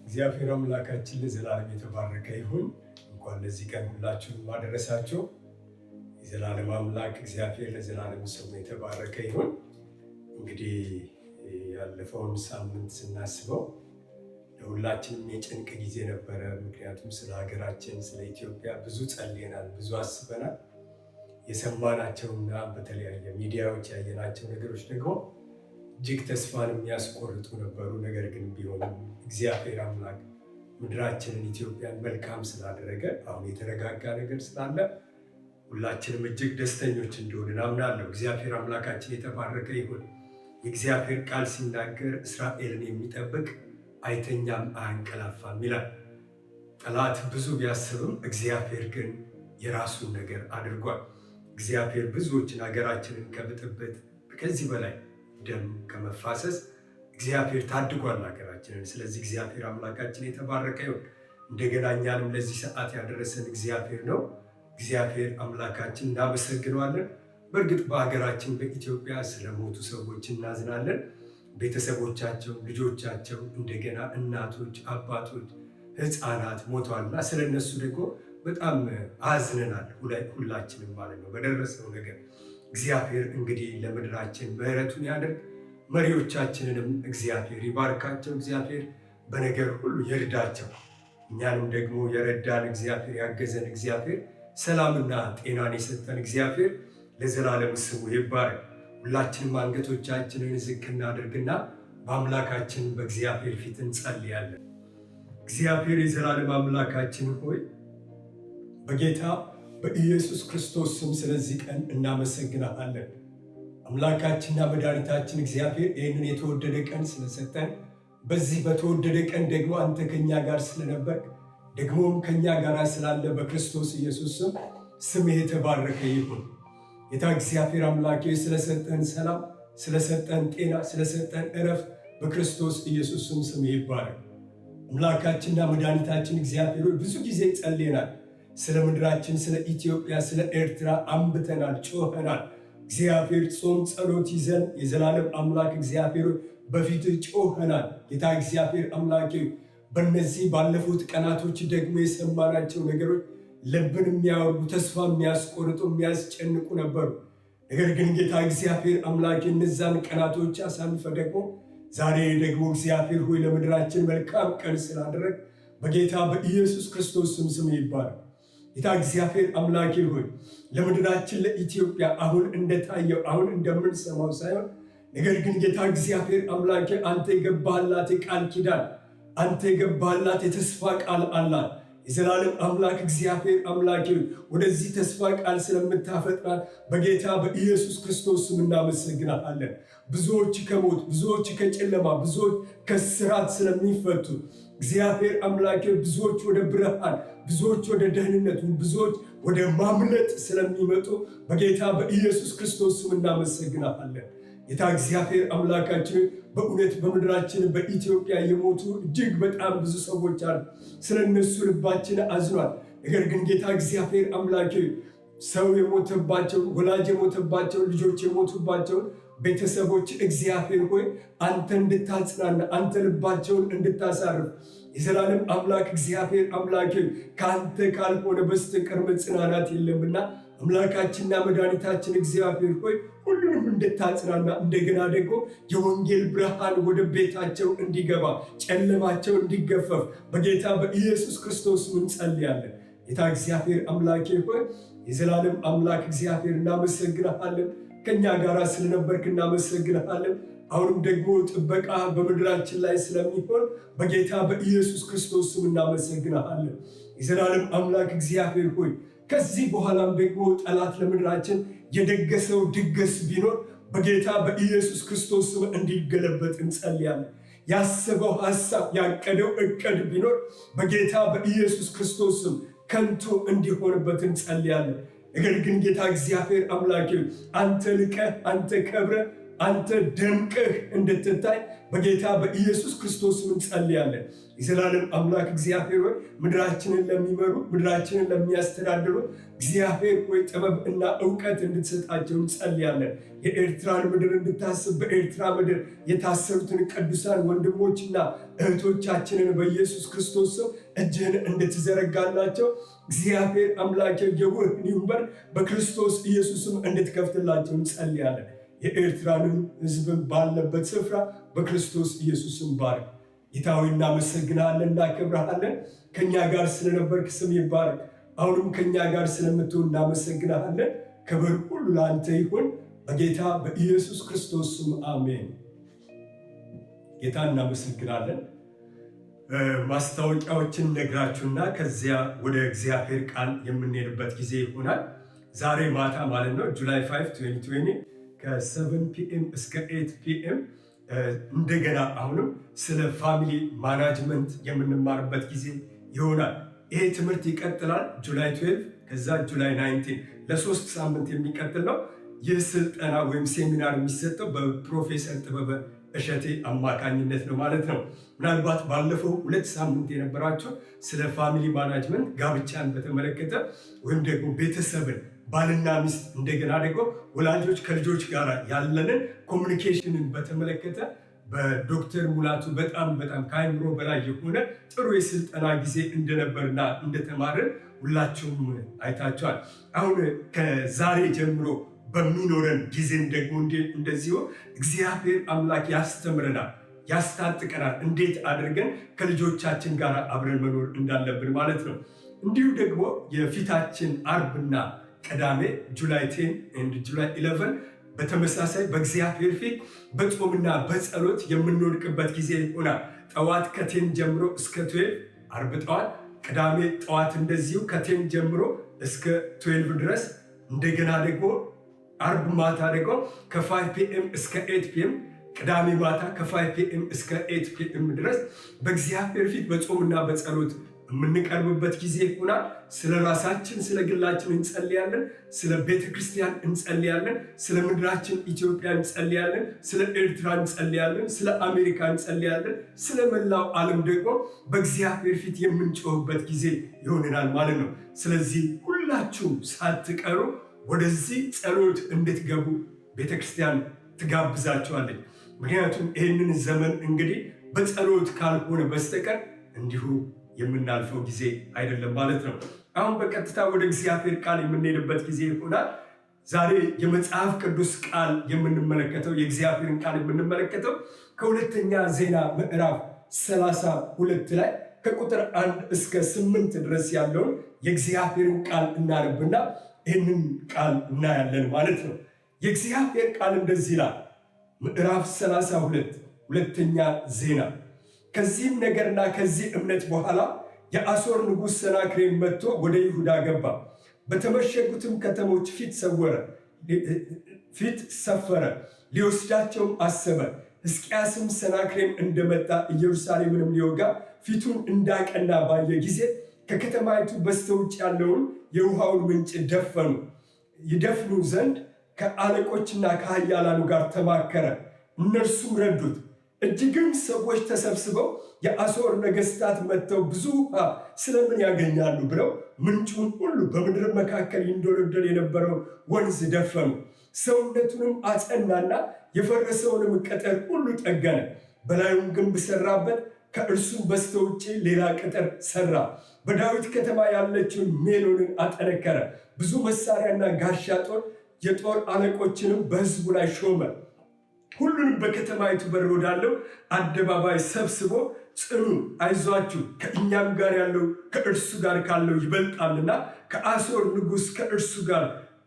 እግዚአብሔር አምላካችን ለዘላለም የተባረከ ይሁን። እንኳን ለዚህ ቀን ሁላችሁም አደረሳችሁ። የዘላለም አምላክ እግዚአብሔር ለዘላለም ስሙ የተባረከ ይሁን። እንግዲህ ያለፈውን ሳምንት ስናስበው ለሁላችንም የጭንቅ ጊዜ ነበረ። ምክንያቱም ስለ ሀገራችን ስለ ኢትዮጵያ ብዙ ጸልየናል፣ ብዙ አስበናል። የሰማናቸውና በተለያየ ሚዲያዎች ያየናቸው ነገሮች ደግሞ እጅግ ተስፋን የሚያስቆርጡ ነበሩ። ነገር ግን ቢሆንም እግዚአብሔር አምላክ ምድራችንን ኢትዮጵያን መልካም ስላደረገ አሁን የተረጋጋ ነገር ስላለ ሁላችንም እጅግ ደስተኞች እንደሆንን አምናለሁ። እግዚአብሔር አምላካችን የተባረከ ይሁን። የእግዚአብሔር ቃል ሲናገር እስራኤልን የሚጠብቅ አይተኛም አያንቀላፋም ይላል። ጠላት ብዙ ቢያስብም እግዚአብሔር ግን የራሱን ነገር አድርጓል። እግዚአብሔር ብዙዎችን ሀገራችንን ከብጥብጥ ከዚህ በላይ ደም ከመፋሰስ እግዚአብሔር ታድጓል ሀገራችንን። ስለዚህ እግዚአብሔር አምላካችን የተባረከ ይሁን። እንደገና እኛንም ለዚህ ሰዓት ያደረሰን እግዚአብሔር ነው። እግዚአብሔር አምላካችን እናመሰግነዋለን። በእርግጥ በሀገራችን በኢትዮጵያ ስለሞቱ ሰዎች እናዝናለን። ቤተሰቦቻቸው፣ ልጆቻቸው፣ እንደገና እናቶች፣ አባቶች፣ ሕፃናት ሞተዋልና ስለነሱ ደግሞ በጣም አዝነናል ሁላችንም ማለት ነው በደረሰው ነገር። እግዚአብሔር እንግዲህ ለምድራችን ምሕረቱን ያደርግ፣ መሪዎቻችንንም እግዚአብሔር ይባርካቸው፣ እግዚአብሔር በነገር ሁሉ ይርዳቸው። እኛንም ደግሞ የረዳን እግዚአብሔር ያገዘን እግዚአብሔር ሰላምና ጤናን የሰጠን እግዚአብሔር ለዘላለም ስሙ ይባረክ። ሁላችንም አንገቶቻችንን ዝቅ እናድርግና በአምላካችን በእግዚአብሔር ፊት እንጸልያለን። እግዚአብሔር የዘላለም አምላካችን ሆይ በጌታ በኢየሱስ ክርስቶስ ስም ስለዚህ ቀን እናመሰግናለን። አምላካችንና መድኃኒታችን እግዚአብሔር ይህንን የተወደደ ቀን ስለሰጠን፣ በዚህ በተወደደ ቀን ደግሞ አንተ ከኛ ጋር ስለነበር ደግሞም ከኛ ጋር ስላለ በክርስቶስ ኢየሱስ ስም ስምህ የተባረከ ይሁን። ጌታ እግዚአብሔር አምላኬ ስለሰጠን ሰላም፣ ስለሰጠን ጤና፣ ስለሰጠን እረፍት በክርስቶስ ኢየሱስ ስም ስምህ ይባረክ። አምላካችንና መድኃኒታችን እግዚአብሔር ብዙ ጊዜ ጸልየናል። ስለ ምድራችን፣ ስለ ኢትዮጵያ፣ ስለ ኤርትራ አንብተናል፣ ጮኸናል። እግዚአብሔር ጾም ጸሎት ይዘን የዘላለም አምላክ እግዚአብሔር በፊት ጮኸናል። ጌታ እግዚአብሔር አምላክ በእነዚህ ባለፉት ቀናቶች ደግሞ የሰማናቸው ነገሮች ልብን የሚያወርዱ ተስፋ የሚያስቆርጡ የሚያስጨንቁ ነበሩ። ነገር ግን ጌታ እግዚአብሔር አምላክ እነዛን ቀናቶች አሳልፈ ደግሞ ዛሬ ደግሞ እግዚአብሔር ሆይ ለምድራችን መልካም ቀን ስላደረግ በጌታ በኢየሱስ ክርስቶስ ስም ይባላል። ጌታ እግዚአብሔር አምላኬ ሆይ ለምድራችን ለኢትዮጵያ አሁን እንደታየው አሁን እንደምንሰማው ሳይሆን ነገር ግን ጌታ እግዚአብሔር አምላኬ አንተ የገባህላት የቃል ኪዳን፣ አንተ የገባህላት የተስፋ ቃል አላት። የዘላለም አምላክ እግዚአብሔር አምላኬ ወደዚህ ተስፋ ቃል ስለምታፈጥናት በጌታ በኢየሱስ ክርስቶስ ስም እናመሰግናለን። ብዙዎች ከሞት፣ ብዙዎች ከጨለማ፣ ብዙዎች ከስራት ስለሚፈቱ እግዚአብሔር አምላኬ ብዙዎች ወደ ብርሃን፣ ብዙዎች ወደ ደህንነቱ፣ ብዙዎች ወደ ማምለጥ ስለሚመጡ በጌታ በኢየሱስ ክርስቶስ ስም እናመሰግናለን። ጌታ እግዚአብሔር አምላካችን በእውነት በምድራችን በኢትዮጵያ የሞቱ እጅግ በጣም ብዙ ሰዎች አሉ። ስለነሱ ልባችን አዝኗል። ነገር ግን ጌታ እግዚአብሔር አምላኬ ሰው የሞተባቸው፣ ወላጅ የሞተባቸው፣ ልጆች የሞቱባቸውን ቤተሰቦች እግዚአብሔር ሆይ አንተ እንድታጽናና፣ አንተ ልባቸውን እንድታሳርፍ የዘላለም አምላክ እግዚአብሔር አምላኬ ከአንተ ካልሆነ በስተቀር መጽናናት የለምና አምላካችንና መድኃኒታችን እግዚአብሔር ሆይ ሁሉንም እንድታጽናና፣ እንደገና ደግሞ የወንጌል ብርሃን ወደ ቤታቸው እንዲገባ፣ ጨለማቸው እንዲገፈፍ በጌታ በኢየሱስ ክርስቶስ እንጸልያለን። ጌታ እግዚአብሔር አምላኬ ሆይ የዘላለም አምላክ እግዚአብሔር እናመሰግናለን። ከኛ ጋር ስለነበርክ እናመሰግናለን። አሁንም ደግሞ ጥበቃ በምድራችን ላይ ስለሚሆን በጌታ በኢየሱስ ክርስቶስ ስም እናመሰግናለን። የዘላለም አምላክ እግዚአብሔር ሆይ ከዚህ በኋላም ደግሞ ጠላት ለምድራችን የደገሰው ድግስ ቢኖር በጌታ በኢየሱስ ክርስቶስ ስም እንዲገለበጥ እንጸልያለን። ያሰበው ሐሳብ ያቀደው እቅድ ቢኖር በጌታ በኢየሱስ ክርስቶስ ስም ከንቱ እንዲሆንበት እንጸልያለን። ነገር ግን ጌታ እግዚአብሔር አምላኬ አንተ ልቀህ፣ አንተ ከብረህ፣ አንተ ደምቀህ እንድትታይ በጌታ በኢየሱስ ክርስቶስ እንጸልያለን። የዘላለም አምላክ እግዚአብሔር ሆይ ምድራችንን ለሚመሩ፣ ምድራችንን ለሚያስተዳድሩ እግዚአብሔር ሆይ ጥበብ እና እውቀት እንድትሰጣቸው እንጸልያለን። የኤርትራን ምድር እንድታስብ፣ በኤርትራ ምድር የታሰሩትን ቅዱሳን ወንድሞችና እህቶቻችንን በኢየሱስ ክርስቶስ ስም እጅህን እንድትዘረጋላቸው እግዚአብሔር አምላክ የወህኒውን በር በክርስቶስ ኢየሱስም እንድትከፍትላቸው እንጸልያለን። የኤርትራንን ሕዝብን ባለበት ስፍራ በክርስቶስ ኢየሱስም ባርክ። ጌታ ሆይ እናመሰግናለን፣ እናከብረሃለን። ከእኛ ጋር ስለነበርክ ስም ይባረክ። አሁንም ከእኛ ጋር ስለምትሆን እናመሰግናሃለን። ክብር ሁሉ ለአንተ ይሁን፣ በጌታ በኢየሱስ ክርስቶስ ስም አሜን። ጌታ እናመሰግናለን። ማስታወቂያዎችን ነግራችሁና ከዚያ ወደ እግዚአብሔር ቃል የምንሄድበት ጊዜ ይሆናል። ዛሬ ማታ ማለት ነው ጁላይ 5 2020 ከ7 ፒኤም እስከ 8 ፒኤም እንደገና አሁንም ስለ ፋሚሊ ማናጅመንት የምንማርበት ጊዜ ይሆናል። ይሄ ትምህርት ይቀጥላል። ጁላይ 12 ከዛ ጁላይ 19 ለ3 ሳምንት የሚቀጥል ነው። ይህ ስልጠና ወይም ሴሚናር የሚሰጠው በፕሮፌሰር ጥበበ እሸቴ አማካኝነት ነው ማለት ነው። ምናልባት ባለፈው 2 ሳምንት የነበራቸው ስለ ፋሚሊ ማናጅመንት ጋብቻን በተመለከተ ወይም ደግሞ ቤተሰብን ባልና ሚስት እንደገና ደግሞ ወላጆች ከልጆች ጋር ያለንን ኮሚኒኬሽንን በተመለከተ በዶክተር ሙላቱ በጣም ከአይምሮ በላይ የሆነ ጥሩ የስልጠና ጊዜ እንደነበርና እንደተማርን ሁላችሁም አይታችኋል። አሁን ከዛሬ ጀምሮ በሚኖረን ጊዜም ደግሞ እንደዚሁ እግዚአብሔር አምላክ ያስተምረናል፣ ያስታጥቀናል፣ እንዴት አድርገን ከልጆቻችን ጋር አብረን መኖር እንዳለብን ማለት ነው። እንዲሁ ደግሞ የፊታችን አርብና ቅዳሜ ጁላይ 10 እና ጁላይ 11 በተመሳሳይ በእግዚአብሔር ፊት በጾምና በጸሎት የምንወድቅበት ጊዜ ይሆናል። ጠዋት ከ10 ጀምሮ እስከ 12 አርብ ጠዋት፣ ቅዳሜ ጠዋት እንደዚሁ ከ10 ጀምሮ እስከ 12 ድረስ፣ እንደገና ደግሞ አርብ ማታ ደግሞ ከ5 ፒኤም እስከ 8 ፒኤም፣ ቅዳሜ ማታ ከ5 ፒኤም እስከ 8 ፒኤም ድረስ በእግዚአብሔር ፊት በጾምና በጸሎት የምንቀርብበት ጊዜ ይሆናል። ስለ ራሳችን ስለ ግላችን እንጸልያለን። ስለ ቤተ ክርስቲያን እንጸልያለን። ስለ ምድራችን ኢትዮጵያ እንጸልያለን። ስለ ኤርትራ እንጸልያለን። ስለ አሜሪካ እንጸልያለን። ስለ መላው ዓለም ደግሞ በእግዚአብሔር ፊት የምንጮህበት ጊዜ ይሆንናል ማለት ነው። ስለዚህ ሁላችሁም ሳትቀሩ ወደዚህ ጸሎት እንድትገቡ ቤተ ክርስቲያን ትጋብዛችኋለች። ምክንያቱም ይህንን ዘመን እንግዲህ በጸሎት ካልሆነ በስተቀር እንዲሁ የምናልፈው ጊዜ አይደለም ማለት ነው። አሁን በቀጥታ ወደ እግዚአብሔር ቃል የምንሄድበት ጊዜ ይሆናል። ዛሬ የመጽሐፍ ቅዱስ ቃል የምንመለከተው የእግዚአብሔርን ቃል የምንመለከተው ከሁለተኛ ዜና ምዕራፍ 32 ላይ ከቁጥር 1 እስከ 8 ድረስ ያለውን የእግዚአብሔርን ቃል እናነብና ይህንን ቃል እናያለን ማለት ነው። የእግዚአብሔር ቃል እንደዚህ ይላል። ምዕራፍ 32 ሁለተኛ ዜና። ከዚህም ነገርና ከዚህ እምነት በኋላ የአሦር ንጉሥ ሰናክሬም መጥቶ ወደ ይሁዳ ገባ፣ በተመሸጉትም ከተሞች ፊት ሰፈረ፣ ሊወስዳቸውም አሰበ። ሕዝቅያስም ሰናክሬም እንደመጣ ኢየሩሳሌምንም ሊወጋ ፊቱን እንዳቀና ባየ ጊዜ ከከተማይቱ በስተውጭ ያለውን የውሃውን ምንጭ ይደፍኑ ዘንድ ከአለቆችና ከኃያላኑ ጋር ተማከረ። እነርሱም ረዱት። እጅግም ሰዎች ተሰብስበው የአሦር ነገሥታት መጥተው ብዙ ውሃ ስለምን ያገኛሉ ብለው ምንጩን ሁሉ በምድር መካከል ይንዶለዶል የነበረውን ወንዝ ደፈኑ። ሰውነቱንም አጸናና የፈረሰውንም ቅጥር ሁሉ ጠገነ። በላዩም ግንብ ሰራበት። ከእርሱም በስተውጭ ሌላ ቅጥር ሰራ። በዳዊት ከተማ ያለችውን ሜሎንን አጠነከረ። ብዙ መሳሪያና ጋሻ ጦር የጦር አለቆችንም በሕዝቡ ላይ ሾመ። ሁሉንም በከተማይቱ በር ወዳለው አደባባይ ሰብስቦ ጽኑ፣ አይዟችሁ፣ ከእኛም ጋር ያለው ከእርሱ ጋር ካለው ይበልጣልና ከአሦር ንጉሥ ከእርሱ ጋር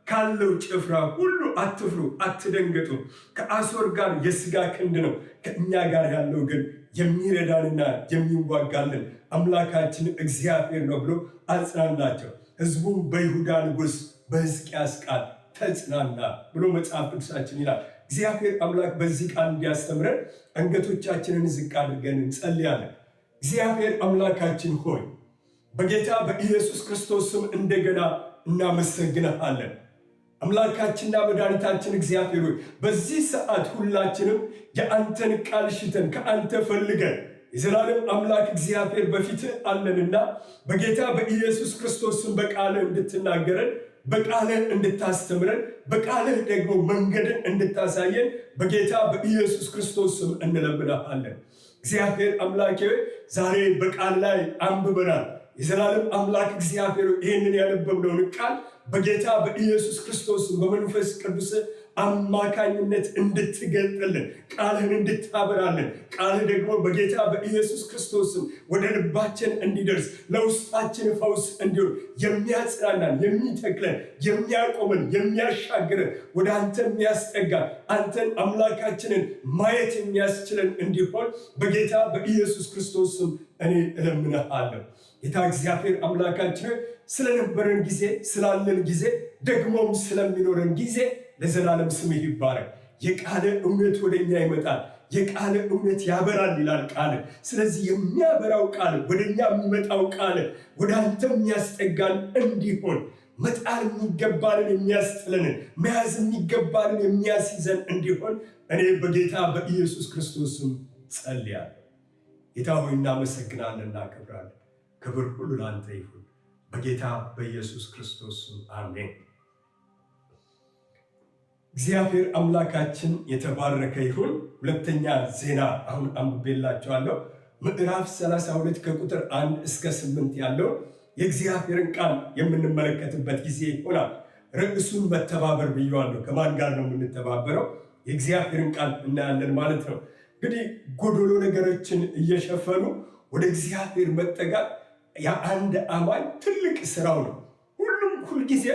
ካለው ጭፍራ ሁሉ አትፍሩ፣ አትደንገጡ። ከአሦር ጋር የሥጋ ክንድ ነው፣ ከእኛ ጋር ያለው ግን የሚረዳንና የሚዋጋልን አምላካችን እግዚአብሔር ነው ብሎ አጽናናቸው። ሕዝቡም በይሁዳ ንጉሥ በሕዝቅያስ ቃል ተጽናና ብሎ መጽሐፍ ቅዱሳችን ይላል። እግዚአብሔር አምላክ በዚህ ቃል እንዲያስተምረን አንገቶቻችንን ዝቅ አድርገን እንጸልያለን። እግዚአብሔር አምላካችን ሆይ በጌታ በኢየሱስ ክርስቶስ ስም እንደገና እናመሰግንሃለን። አምላካችንና መድኃኒታችን እግዚአብሔር ሆይ በዚህ ሰዓት ሁላችንም የአንተን ቃል ሽተን ከአንተ ፈልገን የዘላለም አምላክ እግዚአብሔር በፊትህ አለንና በጌታ በኢየሱስ ክርስቶስ ስም በቃልህ እንድትናገረን፣ በቃልህ እንድታስተምረን፣ በቃልህ ደግሞ መንገድን እንድታሳየን በጌታ በኢየሱስ ክርስቶስ ስም እንለምንሃለን። እግዚአብሔር አምላኬ ዛሬ በቃል ላይ አንብበናል። የዘላለም አምላክ እግዚአብሔር ይህንን ያነበብነውን ቃል በጌታ በኢየሱስ ክርስቶስ በመንፈስ ቅዱስ አማካኝነት እንድትገልጥልን፣ ቃልህን እንድታበራልን፣ ቃልህ ደግሞ በጌታ በኢየሱስ ክርስቶስ ወደ ልባችን እንዲደርስ ለውስጣችን ፈውስ እንዲሆን የሚያጽናናን፣ የሚተክለን፣ የሚያቆመን፣ የሚያሻግረን፣ ወደ አንተ የሚያስጠጋን፣ አንተን አምላካችንን ማየት የሚያስችለን እንዲሆን በጌታ በኢየሱስ ክርስቶስ እኔ እለምንሃለሁ። ጌታ እግዚአብሔር አምላካችን ስለነበረን ጊዜ፣ ስላለን ጊዜ፣ ደግሞም ስለሚኖረን ጊዜ ለዘላለም ስምህ ይባረክ። የቃል እውነት ወደኛ ይመጣል፣ የቃል እውነት ያበራል ይላል ቃል። ስለዚህ የሚያበራው ቃል፣ ወደኛ የሚመጣው ቃል ወደ አንተ የሚያስጠጋን እንዲሆን፣ መጣል የሚገባንን የሚያስጥለንን፣ መያዝ የሚገባንን የሚያስይዘን እንዲሆን እኔ በጌታ በኢየሱስ ክርስቶስ ስም ጸልያለሁ። ጌታ ሆይ እናመሰግናለን፣ እናከብራለን። ክብር ሁሉ ለአንተ ይሁን በጌታ በኢየሱስ ክርስቶስ ስም አሜን። እግዚአብሔር አምላካችን የተባረከ ይሁን። ሁለተኛ ዜና አሁን አንብቤላችኋለሁ። ምዕራፍ 32 ከቁጥር 1 እስከ 8 ያለው የእግዚአብሔርን ቃል የምንመለከትበት ጊዜ ይሆናል። ርዕሱን መተባበር ብየዋለሁ። ከማን ጋር ነው የምንተባበረው? የእግዚአብሔርን ቃል እናያለን ማለት ነው። እንግዲህ ጎዶሎ ነገሮችን እየሸፈኑ ወደ እግዚአብሔር መጠጋት የአንድ አማኝ ትልቅ ስራው ነው። ሁሉም ሁልጊዜ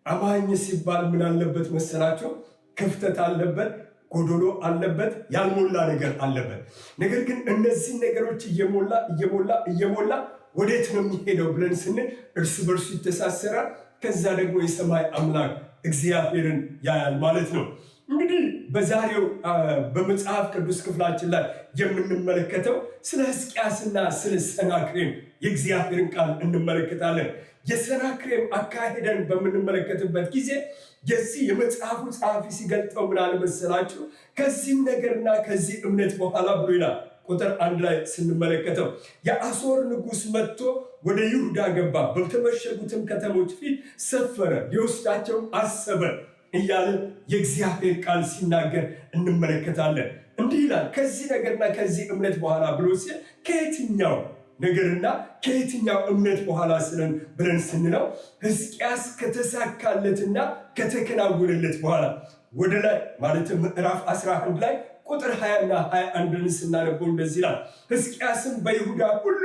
አማኝ ሲባል ምን አለበት መሰላቸው? ክፍተት አለበት፣ ጎዶሎ አለበት፣ ያልሞላ ነገር አለበት። ነገር ግን እነዚህ ነገሮች እየሞላ ወዴት ነው የሚሄደው ብለን ስንል እርስ በርሱ ይተሳሰራል። ከዛ ደግሞ የሰማይ አምላክ እግዚአብሔርን ያያል ማለት ነው። እንግዲህ በዛሬው በመጽሐፍ ቅዱስ ክፍላችን ላይ የምንመለከተው ስለ ሕዝቅያስና ስለ ሰናክሬም የእግዚአብሔርን ቃል እንመለከታለን። የሰናክሬም አካሄደን በምንመለከትበት ጊዜ የዚህ የመጽሐፉ ጸሐፊ ሲገልጠው ምን አለ መሰላችሁ? ከዚህም ነገርና ከዚህ እምነት በኋላ ብሎ ይላል። ቁጥር 1 ላይ ስንመለከተው የአሦር ንጉሥ መጥቶ ወደ ይሁዳ ገባ፣ በተመሸጉትም ከተሞች ፊት ሰፈረ፣ ሊወስዳቸው አሰበ እያለ የእግዚአብሔር ቃል ሲናገር እንመለከታለን። እንዲህ ይላል፣ ከዚህ ነገርና ከዚህ እምነት በኋላ ብሎ ሲል ከየትኛው ነገርና ከየትኛው እምነት በኋላ ብለን ስንለው ሕዝቅያስ ከተሳካለትና ከተከናወነለት በኋላ ወደ ላይ ማለትም ምዕራፍ 11 ላይ ቁጥር 20 እና 21 ስናነበው እንደዚህ ይላል፣ ሕዝቅያስም በይሁዳ ሁሉ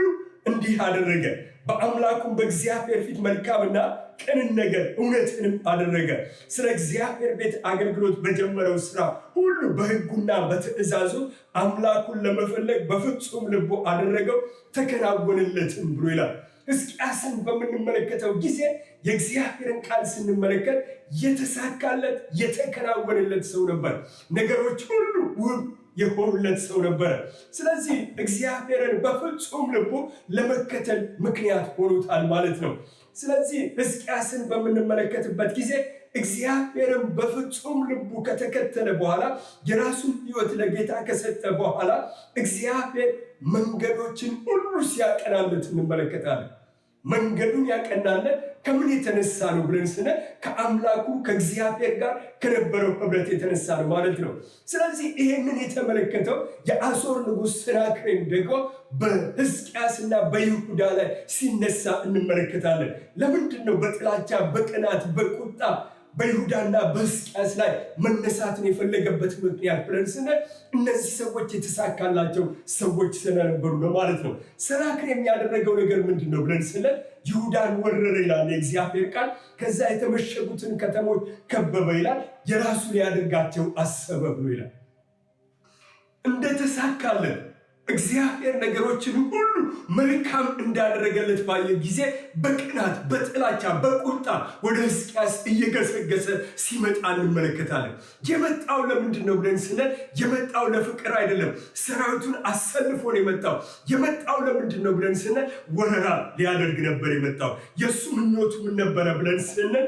እንዲህ አደረገ፣ በአምላኩም በእግዚአብሔር ፊት መልካምና ቅንን ነገር እውነትንም አደረገ። ስለ እግዚአብሔር ቤት አገልግሎት በጀመረው ስራ ሁሉ በሕጉና በትእዛዙ አምላኩን ለመፈለግ በፍጹም ልቡ አደረገው፣ ተከናወነለትም ብሎ ይላል። ሕዝቅያስን በምንመለከተው ጊዜ የእግዚአብሔርን ቃል ስንመለከት የተሳካለት የተከናወነለት ሰው ነበር። ነገሮች ሁሉ ውብ የሆኑለት ሰው ነበረ። ስለዚህ እግዚአብሔርን በፍጹም ልቡ ለመከተል ምክንያት ሆኖታል ማለት ነው። ስለዚህ ሕዝቅያስን በምንመለከትበት ጊዜ እግዚአብሔርን በፍጹም ልቡ ከተከተለ በኋላ የራሱን ሕይወት ለጌታ ከሰጠ በኋላ እግዚአብሔር መንገዶችን ሁሉ ሲያቀናለት እንመለከታለን። መንገዱን ያቀናለት ከምን የተነሳ ነው ብለን ስንል ከአምላኩ ከእግዚአብሔር ጋር ከነበረው ህብረት የተነሳ ነው ማለት ነው። ስለዚህ ይሄንን የተመለከተው የአሦር ንጉሥ ሰናክሬም ደግሞ በሕዝቅያስና በይሁዳ ላይ ሲነሳ እንመለከታለን። ለምንድን ነው በጥላቻ በቅናት በቁጣ በይሁዳና በሕዝቅያስ ላይ መነሳትን የፈለገበት ምክንያት ብለን ስንል እነዚህ ሰዎች የተሳካላቸው ሰዎች ስለነበሩ ነው ማለት ነው። ሰናክሬም ያደረገው ነገር ምንድን ነው ብለን ስንል ይሁዳን ወረረ ይላል የእግዚአብሔር ቃል። ከዛ የተመሸጉትን ከተሞች ከበበ ይላል። የራሱ ሊያደርጋቸው አሰበ ብሎ ይላል። እንደተሳካለን እግዚአብሔር ነገሮችን ሁሉ መልካም እንዳደረገለት ባየ ጊዜ በቅናት፣ በጥላቻ፣ በቁጣ ወደ ሕዝቅያስ እየገሰገሰ ሲመጣ እንመለከታለን። የመጣው ለምንድን ነው ብለን ስንል የመጣው ለፍቅር አይደለም። ሰራዊቱን አሰልፎ ነው የመጣው። የመጣው ለምንድን ነው ብለን ስንል ወረራ ሊያደርግ ነበር የመጣው። የእሱ ምኞቱ ምን ነበረ ብለን ስንል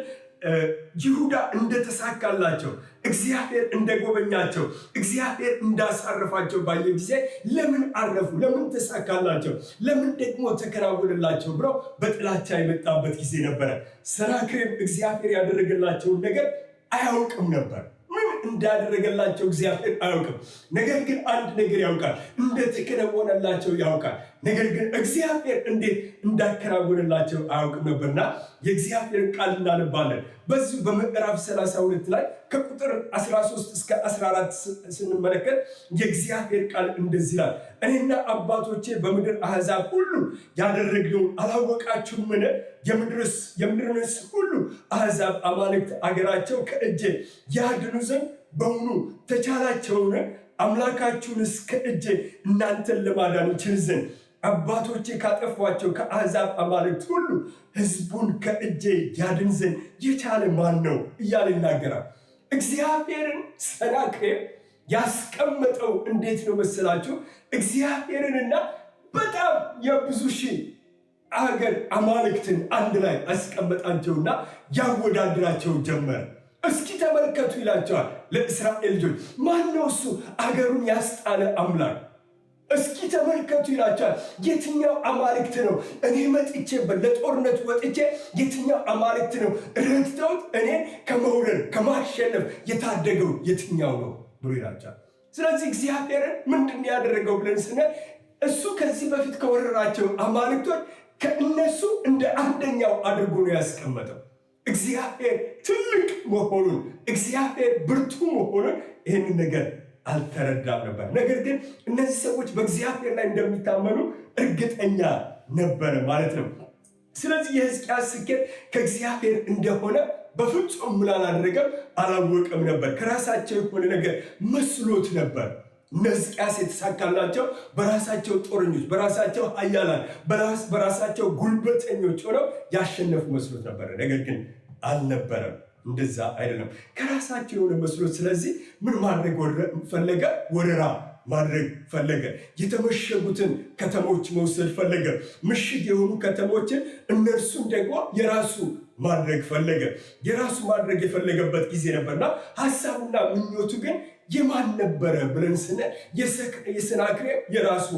ይሁዳ እንደተሳካላቸው፣ እግዚአብሔር እንደጎበኛቸው፣ እግዚአብሔር እንዳሳረፋቸው ባየ ጊዜ ለምን አረፉ? ለምን ተሳካላቸው? ለምን ደግሞ ተከናወነላቸው? ብለው በጥላቻ የመጣበት ጊዜ ነበረ። ሰናክሬም እግዚአብሔር ያደረገላቸውን ነገር አያውቅም ነበር። ምን እንዳደረገላቸው እግዚአብሔር አያውቅም። ነገር ግን አንድ ነገር ያውቃል፣ እንደተከናወነላቸው ያውቃል። ነገር ግን እግዚአብሔር እንዴት እንዳከናወነላቸው አያውቅም ነበርና የእግዚአብሔርን ቃል እናነባለን። በዚህ በምዕራፍ 32 ላይ ከቁጥር 13 እስከ 14 ስንመለከት የእግዚአብሔር ቃል እንደዚህ ይላል። እኔና አባቶቼ በምድር አሕዛብ ሁሉ ያደረግነውን አላወቃችሁምን? የምድርንስ ሁሉ አሕዛብ አማልክት አገራቸው ከእጄ ያድኑ ዘንድ በውኑ ተቻላቸውን? አምላካችሁንስ ከእጄ እናንተን ለማዳን ይችል ዘንድ አባቶቼ ካጠፏቸው ከአሕዛብ አማልክት ሁሉ ሕዝቡን ከእጄ ያድን ዘንድ የቻለ ማን ነው? እያለ ይናገራል። እግዚአብሔርን ሰናክሬም ያስቀመጠው እንዴት ነው መሰላችሁ? እግዚአብሔርንና በጣም የብዙ ሺህ አገር አማልክትን አንድ ላይ አስቀመጣቸውና ያወዳድራቸው ጀመረ። እስኪ ተመልከቱ ይላቸዋል ለእስራኤል ልጆች፣ ማን ነው እሱ አገሩን ያስጣለ አምላክ? እስኪ ተመልከቱ ይላቸዋል። የትኛው አማልክት ነው እኔ መጥቼ ለጦርነት ወጥቼ የትኛው አማልክት ነው ረድተውት እኔ ከመውረድ ከማሸነፍ የታደገው የትኛው ነው ብሎ ይላቸዋል። ስለዚህ እግዚአብሔርን ምንድን ያደረገው ብለን ስንል እሱ ከዚህ በፊት ከወረራቸው አማልክቶች ከእነሱ እንደ አንደኛው አድርጎ ነው ያስቀመጠው። እግዚአብሔር ትልቅ መሆኑን፣ እግዚአብሔር ብርቱ መሆኑን ይህንን ነገር አልተረዳም ነበር። ነገር ግን እነዚህ ሰዎች በእግዚአብሔር ላይ እንደሚታመኑ እርግጠኛ ነበረ ማለት ነው። ስለዚህ የሕዝቅያስ ስኬት ከእግዚአብሔር እንደሆነ በፍጹም ምን አላደረገም? አላወቀም ነበር። ከራሳቸው የሆነ ነገር መስሎት ነበር። ሕዝቅያስ የተሳካላቸው በራሳቸው ጦረኞች፣ በራሳቸው ኃያላን፣ በራሳቸው ጉልበተኞች ሆነው ያሸነፉ መስሎት ነበረ። ነገር ግን አልነበረም። እንደዛ አይደለም። ከራሳቸው የሆነ መስሎት። ስለዚህ ምን ማድረግ ፈለገ? ወረራ ማድረግ ፈለገ። የተመሸጉትን ከተሞች መውሰድ ፈለገ። ምሽግ የሆኑ ከተሞችን እነርሱን ደግሞ የራሱ ማድረግ ፈለገ። የራሱ ማድረግ የፈለገበት ጊዜ ነበርና ሀሳቡና ምኞቱ ግን የማን ነበረ ብለን ስንል የሰናክሬም የራሱ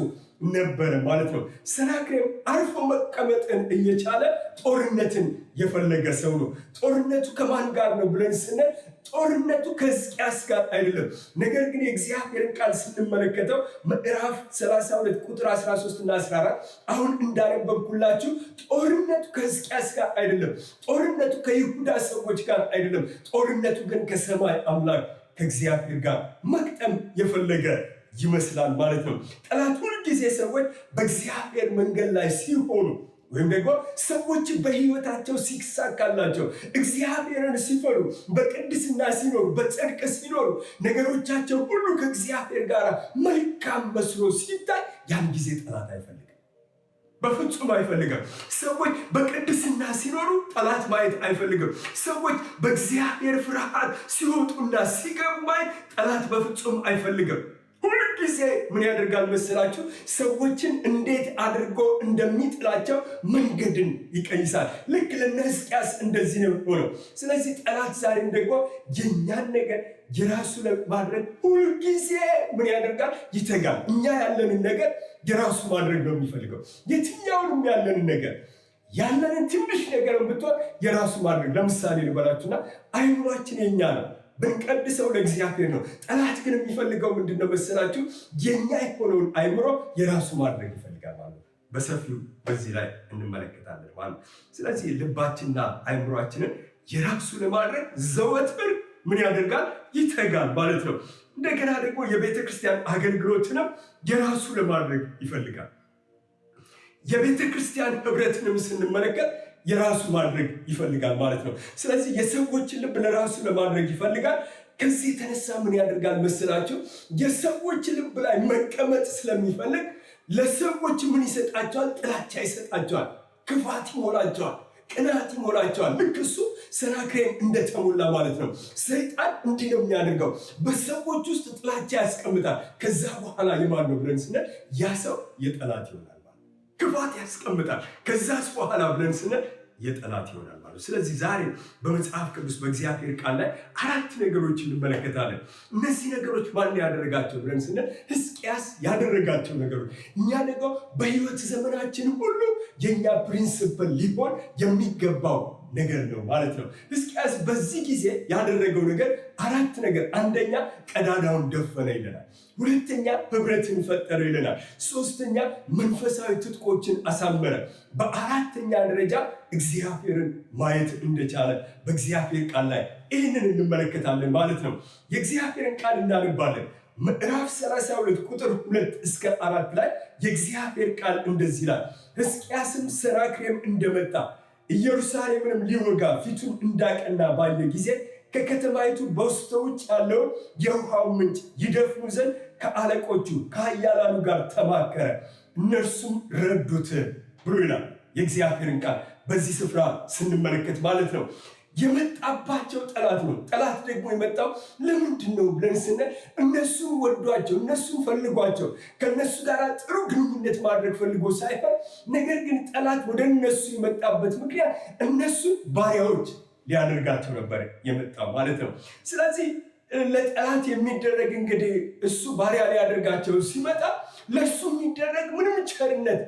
ነበረ ማለት ነው። ሰናክሬም አርፎ መቀመጥን እየቻለ ጦርነትን የፈለገ ሰው ነው። ጦርነቱ ከማን ጋር ነው ብለን ስንል ጦርነቱ ከሕዝቅያስ ጋር አይደለም። ነገር ግን የእግዚአብሔርን ቃል ስንመለከተው ምዕራፍ 32 ቁጥር 13 እና 14 አሁን እንዳነበብኩላችሁ ጦርነቱ ከሕዝቅያስ ጋር አይደለም። ጦርነቱ ከይሁዳ ሰዎች ጋር አይደለም። ጦርነቱ ግን ከሰማይ አምላክ ከእግዚአብሔር ጋር መቅጠም የፈለገ ይመስላል ማለት ነው። ጠላት ሁልጊዜ ሰዎች በእግዚአብሔር መንገድ ላይ ሲሆኑ ወይም ደግሞ ሰዎች በሕይወታቸው ሲሳካላቸው፣ እግዚአብሔርን ሲፈሩ፣ በቅድስና ሲኖሩ፣ በጽድቅ ሲኖሩ፣ ነገሮቻቸው ሁሉ ከእግዚአብሔር ጋር መልካም መስሎ ሲታይ ያን ጊዜ ጠላት አይፈልግም፣ በፍጹም አይፈልግም። ሰዎች በቅድስና ሲኖሩ ጠላት ማየት አይፈልግም። ሰዎች በእግዚአብሔር ፍርሃት ሲወጡና ሲገቡ ማየት ጠላት በፍጹም አይፈልግም። ሁልጊዜ ምን ያደርጋል መሰላችሁ? ሰዎችን እንዴት አድርጎ እንደሚጥላቸው መንገድን ይቀይሳል። ልክ ለእነ ሕዝቅያስ እንደዚህ ነው ሆነው። ስለዚህ ጠላት ዛሬም ደግሞ የእኛን ነገር የራሱ ለማድረግ ሁልጊዜ ምን ያደርጋል? ይተጋል። እኛ ያለንን ነገር የራሱ ማድረግ ነው የሚፈልገው። የትኛውንም ያለንን ትንሽ ነገር ብትሆን የራሱ ማድረግ። ለምሳሌ ልበላችሁና አይምሯችን የኛ ነው፣ ብንቀድሰው ለእግዚአብሔር ነው። ጠላት ግን የሚፈልገው ምንድነው መሰላችሁ? የኛ የሆነውን አይምሮ የራሱ ማድረግ ይፈልጋል ማለት ነው። በሰፊው በዚህ ላይ እንመለከታለን ማለት ነው። ስለዚህ ልባችንና አይምሯችንን የራሱ ለማድረግ ዘወትር ምን ያደርጋል? ይተጋል ማለት ነው። እንደገና ደግሞ የቤተ ክርስቲያን አገልግሎትንም የራሱ ለማድረግ ይፈልጋል። የቤተ ክርስቲያን ህብረትንም ስንመለከት የራሱ ማድረግ ይፈልጋል ማለት ነው። ስለዚህ የሰዎችን ልብ ለራሱ ለማድረግ ይፈልጋል። ከዚህ የተነሳ ምን ያደርጋል መስላችሁ? የሰዎች ልብ ላይ መቀመጥ ስለሚፈልግ ለሰዎች ምን ይሰጣቸዋል? ጥላቻ ይሰጣቸዋል፣ ክፋት ይሞላቸዋል፣ ቅናት ይሞላቸዋል። ልክ እሱ ሰናክሬም እንደተሞላ ማለት ነው። ሰይጣን እንዲህ ነው የሚያደርገው፣ በሰዎች ውስጥ ጥላቻ ያስቀምጣል። ከዛ በኋላ የማን ነው ብለን ስንል ያ ሰው የጠላት ይሆናል ማለት። ክፋት ያስቀምጣል፣ ከዛስ በኋላ ብለን ስንል የጠላት ይሆናል ማለት። ስለዚህ ዛሬ በመጽሐፍ ቅዱስ በእግዚአብሔር ቃል ላይ 4 ነገሮች እንመለከታለን። እነዚህ ነገሮች ማን ያደረጋቸው ብለን ስንል ሕዝቅያስ ያደረጋቸው ነገሮች፣ እኛ ደግሞ በህይወት ዘመናችን ሁሉ የኛ ፕሪንሲፕል ሊሆን የሚገባው ነገር ነው ማለት ነው። ሕዝቅያስ በዚህ ጊዜ ያደረገው ነገር 4 ነገር። አንደኛ ቀዳዳውን ደፈነ ይለናል። ሁለተኛ ህብረትን ፈጠረ ይለናል። ሶስተኛ መንፈሳዊ ትጥቆችን አሳመረ። በአራተኛ ደረጃ እግዚአብሔርን ማየት እንደቻለ በእግዚአብሔር ቃል ላይ ይህንን እንመለከታለን ማለት ነው። የእግዚአብሔርን ቃል እናነባለን። ምዕራፍ 32 ቁጥር 2 እስከ 4 ላይ የእግዚአብሔር ቃል እንደዚህ ይላል። ሕዝቅያስም ሰናክሬም እንደመጣ ኢየሩሳሌምንም ሊወጋ ፊቱን እንዳቀና ባየ ጊዜ ከከተማይቱ በስተ ውጭ ያለውን የውሃው ምንጭ ይደፍኑ ዘንድ ከአለቆቹ ከኃያላኑ ጋር ተማከረ፣ እነርሱም ረዱት ብሎ ይላል የእግዚአብሔርን ቃል በዚህ ስፍራ ስንመለከት ማለት ነው። የመጣባቸው ጠላት ነው። ጠላት ደግሞ የመጣው ለምንድን ነው ብለን ስንል እነሱን ወዷቸው፣ እነሱን ፈልጓቸው፣ ከነሱ ጋር ጥሩ ግንኙነት ማድረግ ፈልጎ ሳይሆን፣ ነገር ግን ጠላት ወደ እነሱ የመጣበት ምክንያት እነሱን ባሪያዎች ሊያደርጋቸው ነበር የመጣው ማለት ነው። ስለዚህ ለጠላት የሚደረግ እንግዲህ እሱ ባሪያ ሊያደርጋቸው ሲመጣ ለሱ የሚደረግ ምንም ቸርነት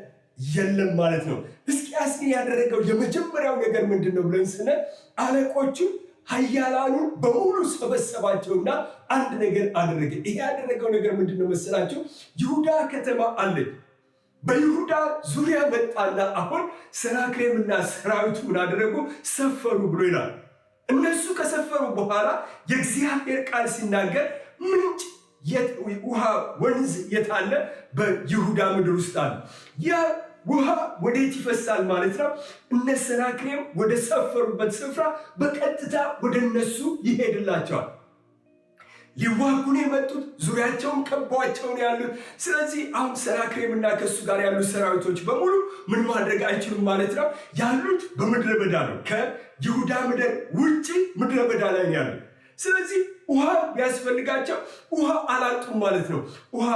የለም ማለት ነው። ሕዝቅያስ ግን ያደረገው የመጀመሪያው ነገር ምንድን ነው ብለን ስንል አለቆቹን ኃያላኑን በሙሉ ሰበሰባቸውና አንድ ነገር አደረገ። ይሄ ያደረገው ነገር ምንድን ነው መሰላቸው? ይሁዳ ከተማ አለች። በይሁዳ ዙሪያ መጣና አሁን ሰናክሬምና ሰራዊቱ ምን አደረጉ? ሰፈሩ ብሎ ይላል። እነሱ ከሰፈሩ በኋላ የእግዚአብሔር ቃል ሲናገር ምንጭ ውሃ ወንዝ የታለ? በይሁዳ ምድር ውስጥ አለ። ያ ውሃ ወዴት ይፈሳል ማለት ነው? እነ ሰናክሬም ወደ ሰፈሩበት ስፍራ በቀጥታ ወደ እነሱ ይሄድላቸዋል። ሊዋጉን የመጡት ዙሪያቸውን ከቧቸው ነው ያሉት። ስለዚህ አሁን ሰናክሬምና ከሱ ጋር ያሉ ሰራዊቶች በሙሉ ምን ማድረግ አይችሉም ማለት ነው። ያሉት በምድረ በዳ ነው። ከይሁዳ ምድር ውጭ ምድረ በዳ ላይ ያሉት። ስለዚህ ውሃ ቢያስፈልጋቸው ውሃ አላጡም ማለት ነው። ውሃ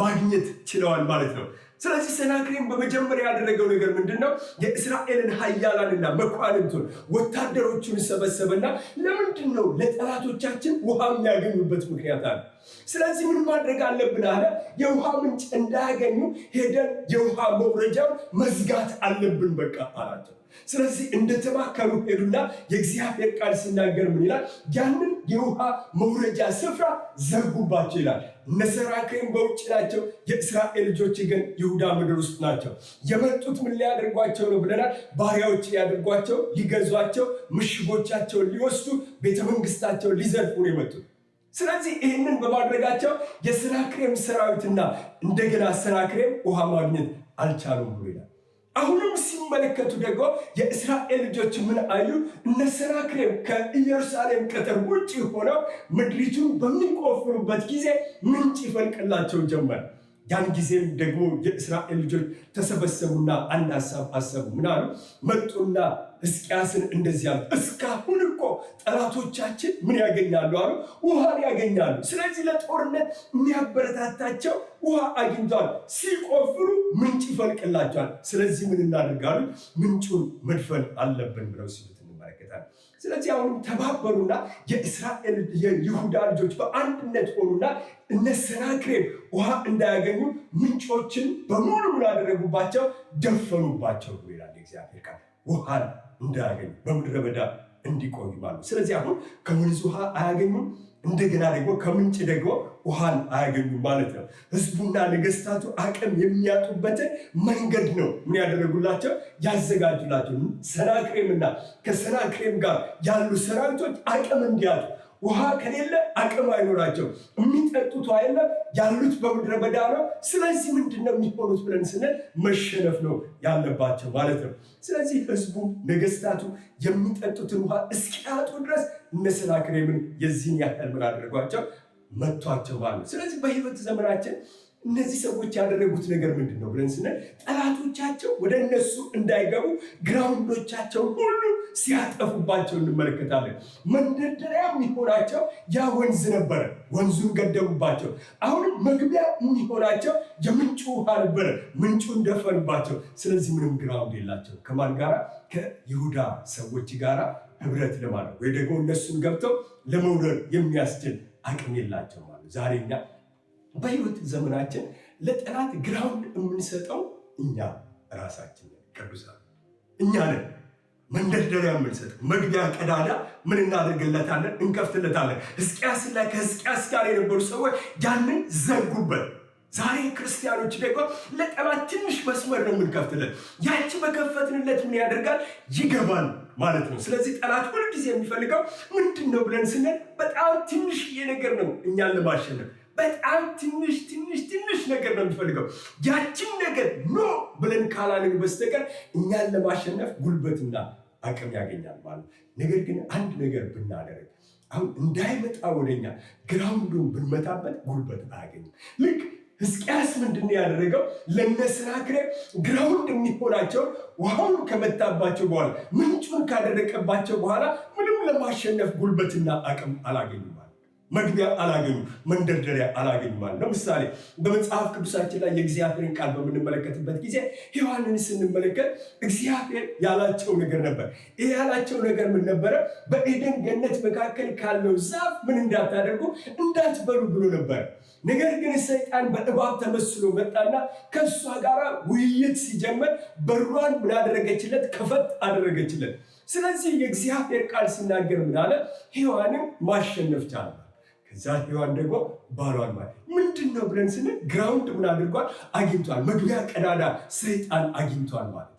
ማግኘት ችለዋል ማለት ነው። ስለዚህ ሰናክሬም በመጀመሪያ ያደረገው ነገር ምንድነው? የእስራኤልን ኃያላንና መኳንንቱን ወታደሮቹን ሰበሰበና ለምንድን ነው ለጠላቶቻችን ውሃ የሚያገኙበት ምክንያት አለ። ስለዚህ ምን ማድረግ አለብን አለ። የውሃ ምንጭ እንዳያገኙ ሄደን የውሃ መውረጃውን መዝጋት አለብን በቃ አላቸው። ስለዚህ እንደተማከሩ ሄዱና የእግዚአብሔር ቃል ሲናገር ምን ይላል? ያንን የውሃ መውረጃ ስፍራ ዘጉባቸው ይላል። እነ ሰናክሬም በውጭ ናቸው፣ የእስራኤል ልጆች ግን ይሁዳ ምድር ውስጥ ናቸው። የመጡት ምን ሊያደርጓቸው ነው ብለናል? ባሪያዎች ሊያደርጓቸው፣ ሊገዟቸው፣ ምሽጎቻቸውን ሊወስዱ፣ ቤተመንግስታቸውን ሊዘርፉ ነው የመጡት። ስለዚህ ይህንን በማድረጋቸው የሰናክሬም ሰራዊትና እንደገና ሰናክሬም ውሃ ማግኘት አልቻሉም ብሎ ይላል። አሁንም ሲመለከቱ ደግሞ የእስራኤል ልጆች ምን አዩ? እነ ሰናክሬም ከኢየሩሳሌም ቅጥር ውጭ ሆነው ምድሪቱን በሚቆፍሩበት ጊዜ ምንጭ ይፈልቅላቸው ጀመር። ያን ጊዜም ደግሞ የእስራኤል ልጆች ተሰበሰቡና አንድ ሀሳብ አሰቡ። ምን አሉ? መጡና ሕዝቅያስን እንደዚህ አሉ፣ እስካሁን እኮ ጠላቶቻችን ምን ያገኛሉ አሉ? ውሃን ያገኛሉ። ስለዚህ ለጦርነት የሚያበረታታቸው ውሃ አግኝተዋል። ሲቆፍሩ ምንጭ ይፈልቅላቸዋል። ስለዚህ ምን እናደርጋሉ? ምንጩን መድፈን አለብን ብለው ሲሉት እንመለከታለን። ስለዚህ አሁንም ተባበሩና የእስራኤል የይሁዳ ልጆች በአንድነት ሆኑና እነ ሰናክሬም ውሃ እንዳያገኙ ምንጮችን በሙሉ ምን አደረጉባቸው? ደፈኑባቸው ይላል እግዚአብሔር ቃል። ውሃን እንዳያገኙ በምድረ በዳ እንዲቆዩ ማለት። ስለዚህ አሁን ከወንዝ ውሃ አያገኙም፣ እንደገና ደግሞ ከምንጭ ደግሞ ውሃን አያገኙም ማለት ነው። ህዝቡና ነገስታቱ አቅም የሚያጡበትን መንገድ ነው ምን ያደረጉላቸው? ያዘጋጁላቸው። ሰናክሬምና ከሰናክሬም ጋር ያሉ ሰራዊቶች አቅም እንዲያጡ፣ ውሃ ከሌለ አቅም አይኖራቸው፣ የሚጠጡት የለም፣ ያሉት በምድረ በዳ ነው። ስለዚህ ምንድነው የሚሆኑት ብለን ስንል መሸነፍ ነው ያለባቸው ማለት ነው። ስለዚህ ህዝቡ ነገስታቱ የሚጠጡትን ውሃ እስኪያጡ ድረስ እነ ሰናክሬምን የዚህን ያህል ምን አደረጓቸው? መቷቸው ማለት ነው። ስለዚህ በህይወት ዘመናችን እነዚህ ሰዎች ያደረጉት ነገር ምንድን ነው ብለን ስንል ጠላቶቻቸው ወደ እነሱ እንዳይገቡ ግራውንዶቻቸውን ሁሉ ሲያጠፉባቸው እንመለከታለን። መንደርደሪያ የሚሆናቸው ያ ወንዝ ነበረ፣ ወንዙን ገደቡባቸው። አሁንም መግቢያ የሚሆናቸው የምንጩ ውሃ ነበረ፣ ምንጩን ደፈኑባቸው። ስለዚህ ምንም ግራውንድ የላቸው ከማን ጋራ? ከይሁዳ ሰዎች ጋራ ህብረት ለማድረግ ወይ ደግሞ እነሱን ገብተው ለመውረር የሚያስችል አቅም የላቸው ማለት። ዛሬ እኛ በህይወት ዘመናችን ለጠላት ግራውንድ የምንሰጠው እኛ ራሳችን ቅዱሳን እኛ ነን። መንደርደሪያ የምንሰጠው መግቢያ ቀዳዳ ምን እናደርግለታለን? እንከፍትለታለን። ሕዝቅያስና ከሕዝቅያስ ጋር የነበሩ ሰዎች ያንን ዘጉበት። ዛሬ ክርስቲያኖች ደግሞ ለጠላት ትንሽ መስመር ነው የምንከፍትለት። ያቺ በከፈትንለት ምን ያደርጋል? ይገባል ማለት ነው። ስለዚህ ጠላት ሁልጊዜ የሚፈልገው ምንድን ነው ብለን ስንል በጣም ትንሽዬ ነገር ነው እኛን ለማሸነፍ። በጣም ትንሽ ነገር ነው የሚፈልገው። ያችን ነገር ኖ ብለን ካላልን በስተቀር እኛን ለማሸነፍ ጉልበትና አቅም ያገኛል ማለት ነው። ነገር ግን አንድ ነገር ብናደርግ አሁን እንዳይመጣ ወደኛ ግራውንዱን ብንመታበት ጉልበት አያገኝም። ልክ ሕዝቅያስ ምንድን ያደረገው? ለነሰናክሬም ግራውንድ የሚሆናቸው ውሃውን ከመታባቸው በኋላ ምንጩን ካደረቀባቸው በኋላ ምንም ለማሸነፍ ጉልበትና አቅም አላገኙም። መግቢያ አላገኙ፣ መንደርደሪያ አላገኙ ማለት ነው። ለምሳሌ በመጽሐፍ ቅዱሳችን ላይ የእግዚአብሔርን ቃል በምንመለከትበት ጊዜ ሔዋንን ስንመለከት እግዚአብሔር ያላቸው ነገር ነበር። ይህ ያላቸው ነገር ምን ነበረ? በኤደን ገነት መካከል ካለው ዛፍ ምን እንዳታደርጉ እንዳትበሉ ብሎ ነበር። ነገር ግን ሰይጣን በእባብ ተመስሎ መጣና ከእሷ ጋር ውይይት ሲጀምር በሯን ምን አደረገችለት? ከፈት አደረገችለት። ስለዚህ የእግዚአብሔር ቃል ሲናገር ምን አለ? ሔዋንን ማሸነፍ ቻለ። ከዛ ሔዋን ደግሞ ባሏን ማለት ምንድን ነው ብለን ስንል ግራውንድ ምን አድርጓል? አግኝቷል። መግቢያ ቀዳዳ ሰይጣን አግኝቷል ማለት ነው።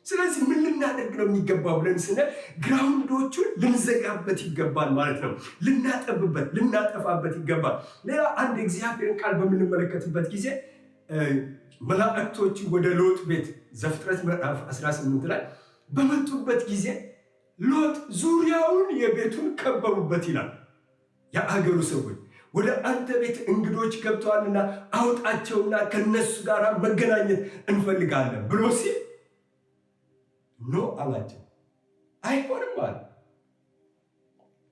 ስለዚህ ምን ልናደርግ ነው የሚገባው ብለን ስንል ግራውንዶቹን ልንዘጋበት ይገባል ማለት ነው። ልናጠፋበት ይገባል። ሌላ አንድ የእግዚአብሔርን ቃል በምንመለከትበት ጊዜ መላእክቶቹ ወደ ሎጥ ቤት ዘፍጥረት ምዕራፍ 18 ላይ በመጡበት ጊዜ ሎጥ ዙሪያውን የቤቱን ከበቡበት ይላል። የአገሩ ሰዎች ወደ አንተ ቤት እንግዶች ገብተዋልና አውጣቸውና ከነሱ ጋር መገናኘት እንፈልጋለን ብሎ ሲል ኖ አላቸው። አይሆንም አለ።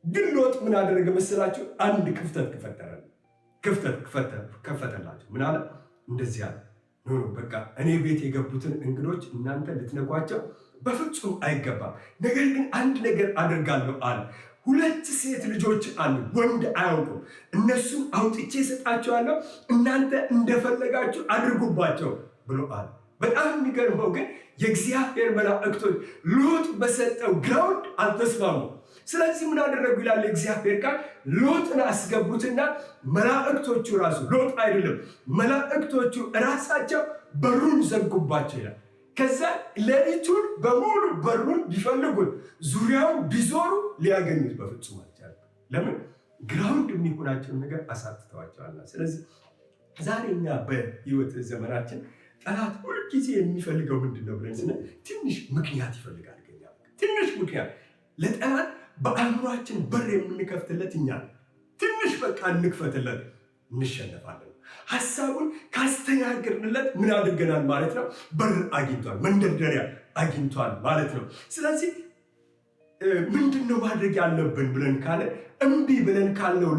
ግን ሎጥ ምን አደረገ መሰላችሁ? አንድ ክፍተት ከፈተላቸው። ምን አለ? እንደዚህ አለ፣ ኖ በቃ እኔ ቤት የገቡትን እንግዶች እናንተ ልትነኳቸው በፍጹም አይገባም። ነገር ግን አንድ ነገር አደርጋለሁ አለ። 2 ሴት ልጆች አሉ፣ ወንድ አያውቁም። እነሱን አውጥቼ እሰጣቸዋለሁ፣ እናንተ እንደፈለጋችሁ አድርጉባቸው ብሎ አለ። በጣም የሚገርመው ግን የእግዚአብሔር መላእክቶች ሎጥ በሰጠው ግራውንድ አልተስማሙም። ስለዚህ ምን አደረጉ ይላል የእግዚአብሔር ቃል? ሎጥን አስገቡትና መላእክቶቹ ራሱ ሎጥ አይደለም መላእክቶቹ ራሳቸው በሩን ዘጉባቸው ይላል። ከዛ ሌሊቱን በሙሉ በሩን ቢፈልጉት ዙሪያውን ቢዞሩ ሊያገኙት በፍጹም አልቻለም። ለምን? ግራውንድ የሚሆናቸውን ነገር አሳጥተዋቸዋልና። ስለዚህ ዛሬ እኛ በህይወት ዘመናችን ጠላት ሁልጊዜ የሚፈልገው ምንድን ነው ብለን ስንል ትንሽ ምክንያት ይፈልጋል። ትንሽ ምክንያት ለጠላት በአእምሯችን በር የምንከፍትለት እኛ ትንሽ በቃ እንክፈትለት፣ እንሸነፋለን። ሐሳቡን ካስተናገርንለት ምን አድርገናል ማለት ነው? በር አግኝቷል፣ መንደርደሪያ አግኝቷል ማለት ነው። ስለዚህ ምንድነው ማድረግ ያለብን ብለን ካለ እምቢ ብለን ካልነው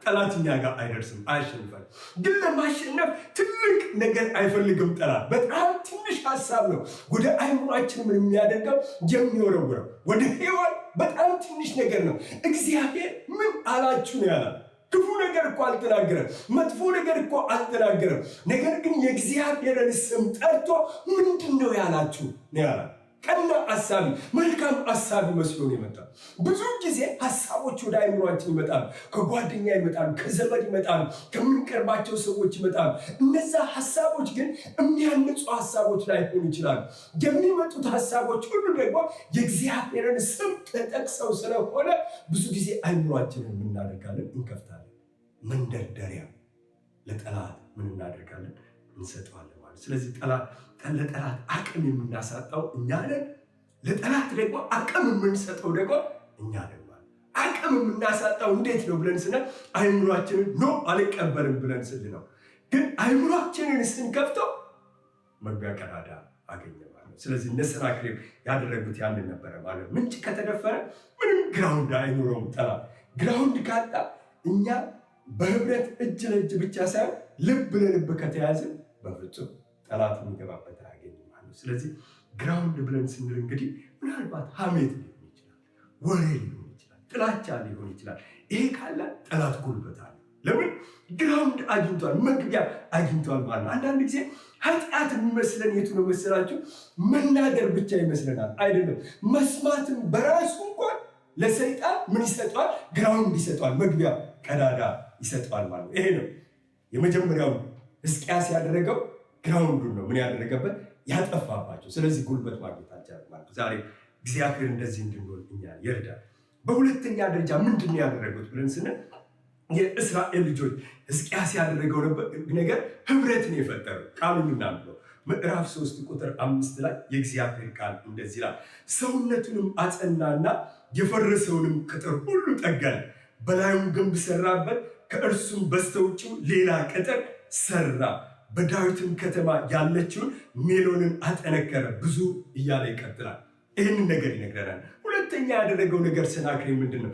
ጠላት እኛ ጋር አይደርስም፣ አያሸንፈን። ግን ለማሸነፍ ትልቅ ነገር አይፈልግም ጠላት። በጣም ትንሽ ሐሳብ ነው ወደ አይምሯችን ምን የሚያደርገው የሚወረውረው። ወደ ሔዋን በጣም ትንሽ ነገር ነው። እግዚአብሔር ምን አላችሁ ነው ያላት። ክፉ ነገር እኮ አልተናገረም፣ መጥፎ ነገር እኮ አልተናገረም። ነገር ግን የእግዚአብሔርን ስም ጠርቶ ምንድን ነው ያላችሁ ነው ያላት። ቀና አሳቢ፣ መልካም አሳቢ መስሎ ነው የመጣው። ብዙ ጊዜ ሐሳቦች ወደ አይምሯችን ይመጣሉ። ከጓደኛ ይመጣሉ፣ ከዘመድ ይመጣሉ፣ ከምንቀርባቸው ሰዎች ይመጣሉ። እነዛ ሐሳቦች ግን የሚያንጹ ሐሳቦች ላይሆኑ ይችላሉ። የሚመጡት ሐሳቦች ሁሉ ደግሞ የእግዚአብሔርን ስም ተጠቅሰው ስለሆነ ብዙ ጊዜ አይምሯችንን እናደርጋለን፣ እንከፍታለን። መንደርደሪያ ለጠላት ምን እናደርጋለን? እንሰጠዋለን ማለት። ስለዚህ ለጠላት አቅም የምናሳጣው እኛ ነን። ለጠላት ደግሞ አቅም የምንሰጠው ደግሞ እኛ ነን ማለት። አቅም የምናሳጣው እንዴት ነው ብለን ስንል አይምሯችንን ኖ አልቀበልም ብለን ስል ነው። ግን አይምሯችንን ስንከፍተው መግቢያ ቀዳዳ አገኘ ማለት ነው። ስለዚህ እነ ሰናክሬም ያደረጉት ያንን ነበረ ማለት ነው። ምንጭ ከተደፈረ ምንም ግራውንድ አይኖረውም ጠላት። ግራውንድ ካጣ እኛ በህብረት እጅ ለእጅ ብቻ ሳይሆን ልብ ለልብ ከተያዘ በፍጹም ጠላት የሚገባበት አያገኝም ማለት ነው። ስለዚህ ግራውንድ ብለን ስንል እንግዲህ ምናልባት ሐሜት ሊሆን ይችላል፣ ወሬ ሊሆን ይችላል፣ ጥላቻ ሊሆን ይችላል። ይሄ ካለ ጠላት ጉልበት አለ። ለምን? ግራውንድ አግኝቷል፣ መግቢያ አግኝቷል ማለት ነው። አንዳንድ ጊዜ ኃጢአት የሚመስለን የቱ ነው መሰላችሁ? መናገር ብቻ ይመስለናል። አይደለም። መስማትም በራሱ እንኳን ለሰይጣን ምን ይሰጠዋል? ግራውንድ ይሰጠዋል፣ መግቢያ ቀዳዳ ይሰጠዋል ማለት ነው። ይሄ ነው የመጀመሪያው ሕዝቅያስ ያደረገው ግራውንዱን ነው ምን ያደረገበት ያጠፋባቸው። ስለዚህ ጉልበት ማግኘት አልቻለም ማለት ነው። ዛሬ እግዚአብሔር እንደዚህ እንድንሆን እኛ ይርዳል። በሁለተኛ ደረጃ ምንድን ነው ያደረጉት ብለን ስንል የእስራኤል ልጆች ሕዝቅያስ ያደረገው ነገር ህብረትን የፈጠረው ቃሉን እናንብበው። ምዕራፍ 3 ቁጥር 5 ላይ የእግዚአብሔር ቃል እንደዚህ ይላል፣ ሰውነቱንም አጸናና የፈረሰውንም ቅጥር ሁሉ ጠገነ፣ በላዩም ግንብ ሰራበት፣ ከእርሱም በስተውጭው ሌላ ቅጥር ሰራ፣ በዳዊትም ከተማ ያለችውን ሜሎንን አጠነከረ፣ ብዙ እያለ ይቀጥላል። ይህንን ነገር ይነግረናል። ሁለተኛ ያደረገው ነገር ሰናክሬም ምንድን ነው?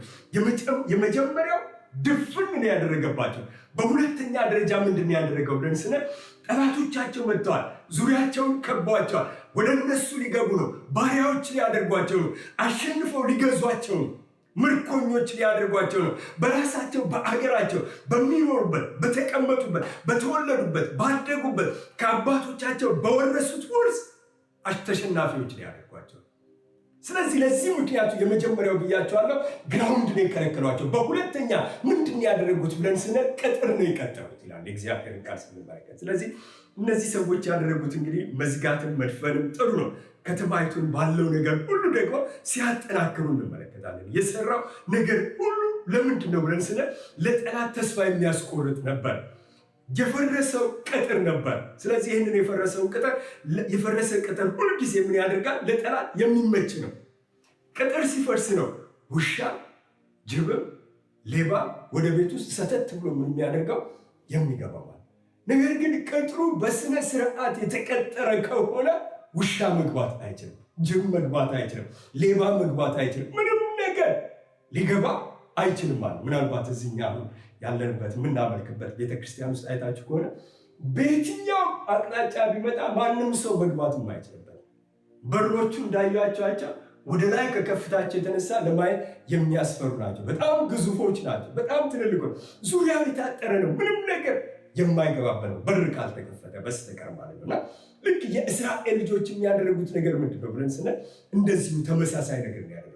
የመጀመሪያው ድፍን ነው ያደረገባቸው። በሁለተኛ ደረጃ ምንድን ያደረገው ብለን ስንል ጠላቶቻቸው መጥተዋል፣ ዙሪያቸውን ከቧቸዋል። ወደ እነሱ ሊገቡ ነው፣ ባሪያዎች ሊያደርጓቸው ነው፣ አሸንፈው ሊገዟቸው ነው፣ ምርኮኞች ሊያደርጓቸው ነው። በራሳቸው በአገራቸው በሚኖሩበት በተቀመጡበት በተወለዱበት ባደጉበት ከአባቶቻቸው በወረሱት ውርስ ተሸናፊዎች ሊያደርጓቸው። ስለዚህ ለዚህ ምክንያቱ የመጀመሪያው ብያቸዋለሁ፣ ግራውንድ ነው የከለከሏቸው። በሁለተኛ ምንድን ያደረጉት ብለን ስንል ቅጥር ነው የቀጠሩት ይላል የእግዚአብሔርን ቃል ስንመለከት። ስለዚህ እነዚህ ሰዎች ያደረጉት እንግዲህ መዝጋትን መድፈንም ጥሩ ነው። ከተማይቱን ባለው ነገር ሁሉ ደግሞ ሲያጠናክሩ እንመለከታለን። የሰራው ነገር ሁሉ ለምንድን ነው ብለን ስንል ለጠላት ተስፋ የሚያስቆርጥ ነበር። የፈረሰው ቅጥር ነበር። ስለዚህ ይህንን የፈረሰ ቅጥር ሁልጊዜ ምን ያደርጋል? ለጠላት የሚመች ነው። ቅጥር ሲፈርስ ነው ውሻ፣ ጅብም፣ ሌባ ወደ ቤት ውስጥ ሰተት ብሎ ምን የሚያደርገው የሚገባው። ነገር ግን ቅጥሩ በስነ ስርዓት የተቀጠረ ከሆነ ውሻ መግባት አይችልም፣ ጅብ መግባት አይችልም፣ ሌባ መግባት አይችልም፣ ምንም ነገር ሊገባ አይችልም ማለት። ምናልባት እዚህኛ አሁን ያለንበት የምናመልክበት ቤተክርስቲያን ውስጥ አይታችሁ ከሆነ በየትኛው አቅጣጫ ቢመጣ ማንም ሰው መግባት የማይችልበት፣ በሮቹ እንዳያቸዋቸው ወደ ላይ ከከፍታቸው የተነሳ ለማየት የሚያስፈሩ ናቸው። በጣም ግዙፎች ናቸው። በጣም ትልልቆች፣ ዙሪያው የታጠረ ነው። ምንም ነገር የማይገባበት ነው፣ በር ካልተከፈተ በስተቀር ማለት ነው። እና ልክ የእስራኤል ልጆች የሚያደርጉት ነገር ምንድን ነው ብለን ስንል እንደዚሁ ተመሳሳይ ነገር ያደረጉት፣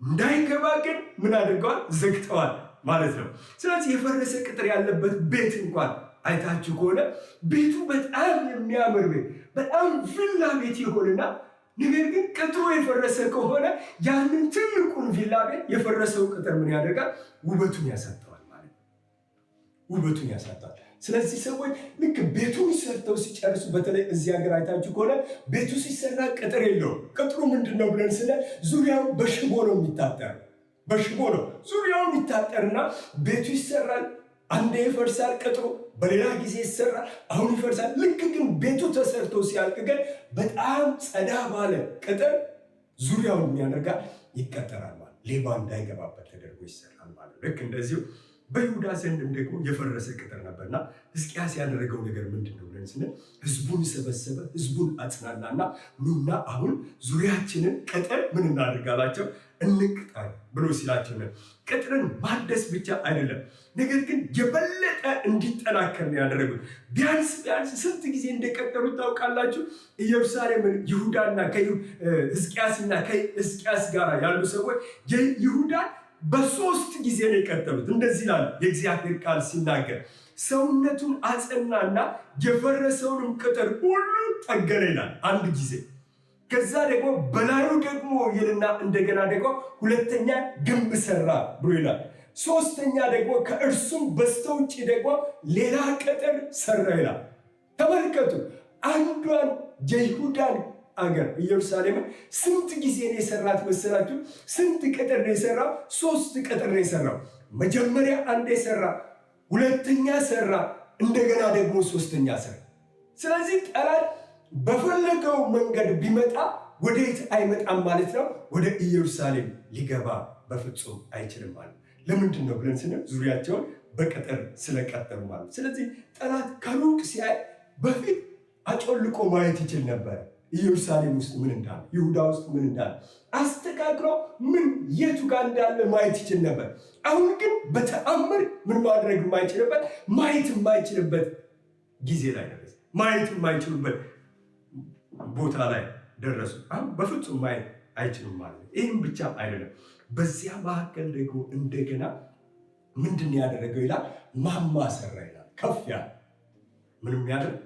እንዳይገባ ግን ምን አድርገዋል? ዘግተዋል ማለት ነው። ስለዚህ የፈረሰ ቅጥር ያለበት ቤት እንኳን አይታችሁ ከሆነ ቤቱ በጣም የሚያምር ቤት፣ በጣም ቪላ ቤት የሆነና ነገር ግን ቅጥሩ የፈረሰ ከሆነ ያንን ትልቁን ቪላ ቤት የፈረሰው ቅጥር ምን ያደርጋል? ውበቱን ያሳጠዋል ማለት ነው። ውበቱን ያሳጣል። ስለዚህ ሰዎች ልክ ቤቱን ሰርተው ሲጨርሱ፣ በተለይ እዚህ ሀገር አይታችሁ ከሆነ ቤቱ ሲሰራ ቅጥር የለውም። ቅጥሩ ምንድን ነው ብለን ስለ ዙሪያው በሽቦ ነው የሚታጠረው። በሽቦ ነው ዙሪያውን ይታጠርና ቤቱ ይሰራል። አንዴ ይፈርሳል ቅጥሩ፣ በሌላ ጊዜ ይሰራል፣ አሁን ይፈርሳል። ልክ ግን ቤቱ ተሰርቶ ሲያልቅ ግን በጣም ጸዳ ባለ ቅጥር ዙሪያውን የሚያደርጋል ይቀጠራል ማለት፣ ሌባ እንዳይገባበት ተደርጎ ይሰራል ማለት። ልክ እንደዚሁ በይሁዳ ዘንድም ደግሞ የፈረሰ ቅጥር ነበርና ሕዝቅያስ ያደረገው ነገር ምንድን ነው ብለን ስንል ህዝቡን ሰበሰበ፣ ህዝቡን አጽናናና ኑና አሁን ዙሪያችንን ቅጥር ምን እናደርጋላቸው እንቅጠር ብሎ ሲላቸው ነው። ቅጥርን ማደስ ብቻ አይደለም፣ ነገር ግን የበለጠ እንዲጠናከር ነው ያደረጉት። ቢያንስ ስንት ጊዜ እንደቀጠሩት ታውቃላችሁ? ኢየሩሳሌምን ይሁዳና ሕዝቅያስና ከሕዝቅያስ ጋር ያሉ ሰዎች ይሁዳን በ3 ጊዜ ነው የቀጠሉት። እንደዚህ ይላል የእግዚአብሔር ቃል ሲናገር፣ ሰውነቱን አጸናና የፈረሰውንም ቅጥር ሁሉ ጠገነ ይላል አንድ ጊዜ። ከዛ ደግሞ በላዩ ደግሞ ይልና እንደገና ደግሞ ሁለተኛ ግንብ ሰራ ብሎ ይላል። ሶስተኛ ደግሞ ከእርሱም በስተውጭ ደግሞ ሌላ ቅጥር ሰራ ይላል። ተመልከቱ፣ አንዷን የይሁዳን አገር ኢየሩሳሌምን ስንት ጊዜ ነው የሰራት መሰላችሁ? ስንት ቅጥር ነው የሰራው? 3 ቅጥር ነው የሰራው። መጀመሪያ አንዴ ሰራ፣ ሁለተኛ ሰራ፣ እንደገና ደግሞ ሶስተኛ ስራ። ስለዚህ ጠላት በፈለገው መንገድ ቢመጣ ወዴት አይመጣም ማለት ነው? ወደ ኢየሩሳሌም ሊገባ በፍጹም አይችልም ማለት ነው። ለምንድን ነው ብለን ስንል ዙሪያቸውን በቅጥር ስለቀጠሩ ማለት። ስለዚህ ጠላት ከሩቅ ሲያይ በፊት አጮልቆ ማየት ይችል ነበር። ኢየሩሳሌም ውስጥ ምን እንዳለ፣ ይሁዳ ውስጥ ምን እንዳለ አስተካክሎ ምን የቱ ጋር እንዳለ ማየት ይችል ነበር። አሁን ግን በተአምር ምን ማድረግ የማይችልበት ማየት የማይችልበት ጊዜ ላይ ደረሰ። ማየት የማይችሉበት ቦታ ላይ ደረሱ። አሁን በፍጹም ማየት አይችሉም ማለት ነው። ይህም ብቻ አይደለም። በዚያ መካከል ደግሞ እንደገና ምንድን ያደረገው ይላል? ማማ ሰራ ይላል። ከፍ ያለ ምንም ያደርግ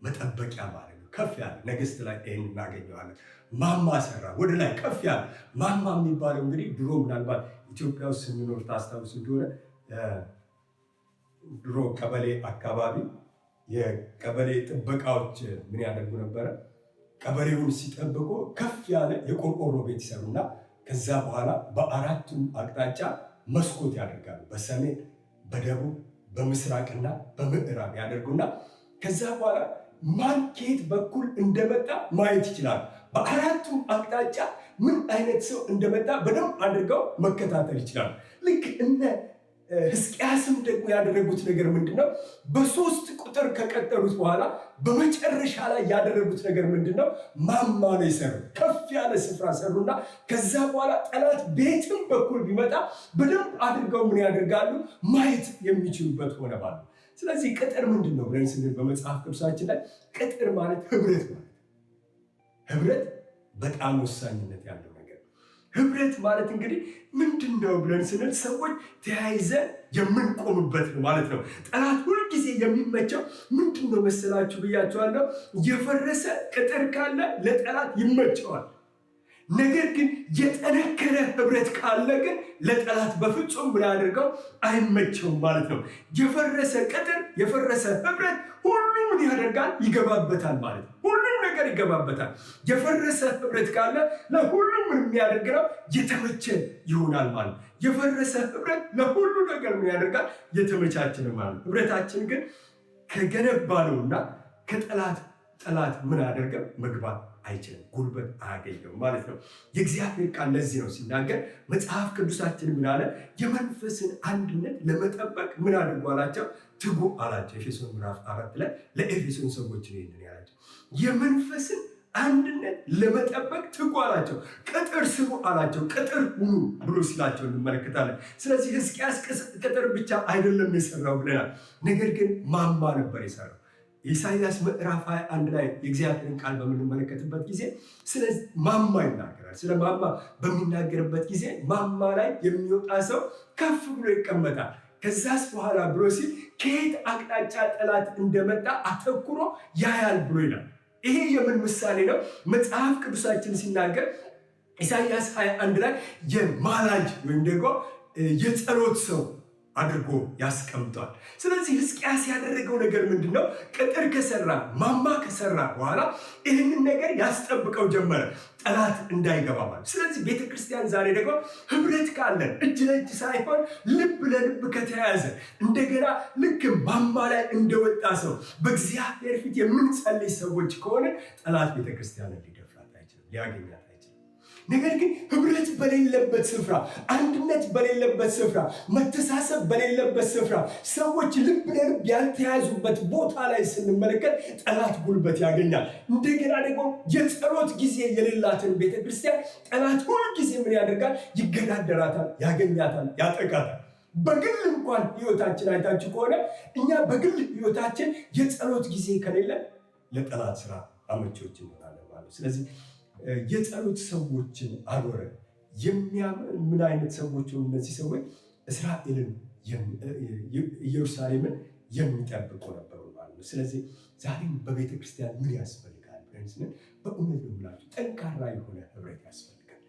መጠበቂያ ማለት ነው። ከፍ ያለ ነገሥት ላይ ይህን እናገኘዋለን። ማማ ሰራ፣ ወደ ላይ ከፍ ያለ ማማ የሚባለው እንግዲህ ድሮ ምናልባት ኢትዮጵያ ውስጥ ስንኖር ታስታውስ እንደሆነ ድሮ ቀበሌ አካባቢ የቀበሌ ጥበቃዎች ምን ያደርጉ ነበረ? ቀበሌውን ሲጠብቁ ከፍ ያለ የቆርቆሮ ቤት ይሰሩና ከዛ በኋላ በአራቱም አቅጣጫ መስኮት ያደርጋሉ። በሰሜን፣ በደቡብ፣ በምስራቅና በምዕራብ ያደርጉና ከዛ በኋላ ማን ከየት በኩል እንደመጣ ማየት ይችላል። በአራቱም አቅጣጫ ምን አይነት ሰው እንደመጣ በደንብ አድርገው መከታተል ይችላል። ልክ እነ ሕዝቅያስም ደግሞ ያደረጉት ነገር ምንድነው? በሶስት ቁጥር ከቀጠሩት በኋላ በመጨረሻ ላይ ያደረጉት ነገር ምንድነው? ማማ ነው የሰሩት። ከፍ ያለ ስፍራ ሰሩና ከዛ በኋላ ጠላት ቤትም በኩል ቢመጣ በደንብ አድርገው ምን ያደርጋሉ? ማየት የሚችሉበት ሆነ ማለት። ስለዚህ ቅጥር ምንድን ነው ብለን ስንል በመጽሐፍ ቅዱሳችን ላይ ቅጥር ማለት ህብረት ማለት፣ ህብረት በጣም ወሳኝነት ያለው ነገር። ህብረት ማለት እንግዲህ ምንድን ነው ብለን ስንል ሰዎች ተያይዘን የምንቆምበት ነው ማለት ነው። ጠላት ሁልጊዜ የሚመቸው ምንድን ነው መሰላችሁ ብያቸዋለሁ። የፈረሰ ቅጥር ካለ ለጠላት ይመቸዋል። ነገር ግን የጠነከረ ህብረት ካለ ግን ለጠላት በፍጹም ምን አድርገው አይመቸውም ማለት ነው። የፈረሰ ቅጥር፣ የፈረሰ ህብረት ሁሉም ምን ያደርጋል? ይገባበታል ማለት ነው። ሁሉም ነገር ይገባበታል። የፈረሰ ህብረት ካለ ለሁሉም ምን የሚያደርግ ነው? የተመቸ ይሆናል ማለት ነው። የፈረሰ ህብረት ለሁሉ ነገር ምን ያደርጋል? የተመቻቸ ነው ማለት ነው። ህብረታችን ግን ከገነባ ነውና ከጠላት ምን አደርገው መግባት አይችልም፣ ጉልበት አያገኘው ማለት ነው። የእግዚአብሔር ቃል ለዚህ ነው ሲናገር መጽሐፍ ቅዱሳችን ምን አለ? የመንፈስን አንድነት ለመጠበቅ ምን አድርጉ አላቸው? ትጉ አላቸው። ኤፌሶን ምዕራፍ 4 ላይ ለኤፌሶን ሰዎች ይህንን ያላቸው የመንፈስን አንድነት ለመጠበቅ ትጉ አላቸው። ቅጥር ስሩ አላቸው። ቅጥር ሁኑ ብሎ ሲላቸው እንመለከታለን። ስለዚህ ሕዝቅያስ ቅጥር ብቻ አይደለም የሰራው ብለናል። ነገር ግን ማማ ነበር የሰራው። ኢሳይያስ ምዕራፍ 21 ላይ የእግዚአብሔርን ቃል በምንመለከትበት ጊዜ ስለ ማማ ይናገራል። ስለ ማማ በሚናገርበት ጊዜ ማማ ላይ የሚወጣ ሰው ከፍ ብሎ ይቀመጣል። ከዛስ በኋላ ብሎ ሲል ከየት አቅጣጫ ጠላት እንደመጣ አተኩሮ ያያል ብሎ ይላል። ይሄ የምን ምሳሌ ነው? መጽሐፍ ቅዱሳችን ሲናገር ኢሳይያስ 21 ላይ የማላጅ ወይም ደግሞ የጸሎት ሰው አድርጎ ያስቀምጧል። ስለዚህ ሕዝቅያስ ያደረገው ነገር ምንድን ነው? ቅጥር ከሰራ ማማ ከሰራ በኋላ ይህንን ነገር ያስጠብቀው ጀመረ፣ ጠላት እንዳይገባ ማለት። ስለዚህ ቤተክርስቲያን ዛሬ ደግሞ ህብረት ካለን እጅ ለእጅ ሳይሆን ልብ ለልብ ከተያያዘ እንደገና ልክ ማማ ላይ እንደወጣ ሰው በእግዚአብሔር ፊት የምንጸልይ ሰዎች ከሆነ ጠላት ቤተክርስቲያንን ሊደፍራት አይችልም፣ ሊያገኛት አይችልም። ነገር ግን ህብረት በሌለበት ስፍራ፣ አንድነት በሌለበት ስፍራ፣ መተሳሰብ በሌለበት ስፍራ፣ ሰዎች ልብ ለልብ ያልተያዙበት ቦታ ላይ ስንመለከት ጠላት ጉልበት ያገኛል። እንደገና ደግሞ የጸሎት ጊዜ የሌላትን ቤተክርስቲያን ጠላት ሁል ጊዜ ምን ያደርጋል? ይገዳደራታል፣ ያገኛታል፣ ያጠቃታል። በግል እንኳን ህይወታችን አይታችሁ ከሆነ እኛ በግል ህይወታችን የጸሎት ጊዜ ከሌለ ለጠላት ስራ አመቾች እንሆናለን ማለት። ስለዚህ የጸሎት ሰዎችን አኖረ። ምን አይነት ሰዎች ሆኑ እነዚህ ሰዎች? እስራኤልን ኢየሩሳሌምን የሚጠብቁ ነበሩ ማለት ነው። ስለዚህ ዛሬም በቤተ ክርስቲያን ምን ያስፈልጋል? በእውነት ነው የምላችሁ ጠንካራ የሆነ ህብረት ያስፈልጋል።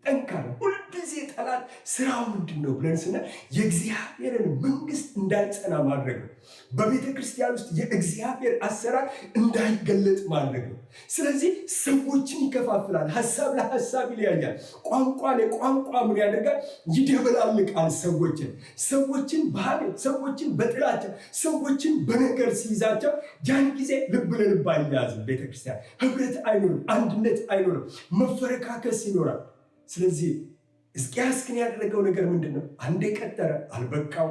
ጠንካራ ሁልጊዜ ጠላት ስራው ምንድን ነው ብለን ስናል የእግዚአብሔርን መንግስት እንዳይጸና ማድረግ ነው። በቤተ ክርስቲያን ውስጥ የእግዚአብሔር አሰራር እንዳይገለጥ ማድረግ ነው። ስለዚህ ሰዎችን ይከፋፍላል፣ ሀሳብ ለሀሳብ ይለያያል፣ ቋንቋ ለቋንቋ ምን ያደርጋል? ይደበላልቃል። ሰዎችን በሐሜት፣ ሰዎችን በጥላቻ፣ ሰዎችን በነገር ሲይዛቸው ያን ጊዜ ልብ ለልብ አይያዝም። ቤተክርስቲያን ህብረት አይኖርም፣ አንድነት አይኖርም፣ መፈረካከስ ይኖራል። ስለዚህ ሕዝቅያስ ግን ያደረገው ነገር ምንድን ነው? አንዴ ቀጠረ፣ አልበቃው።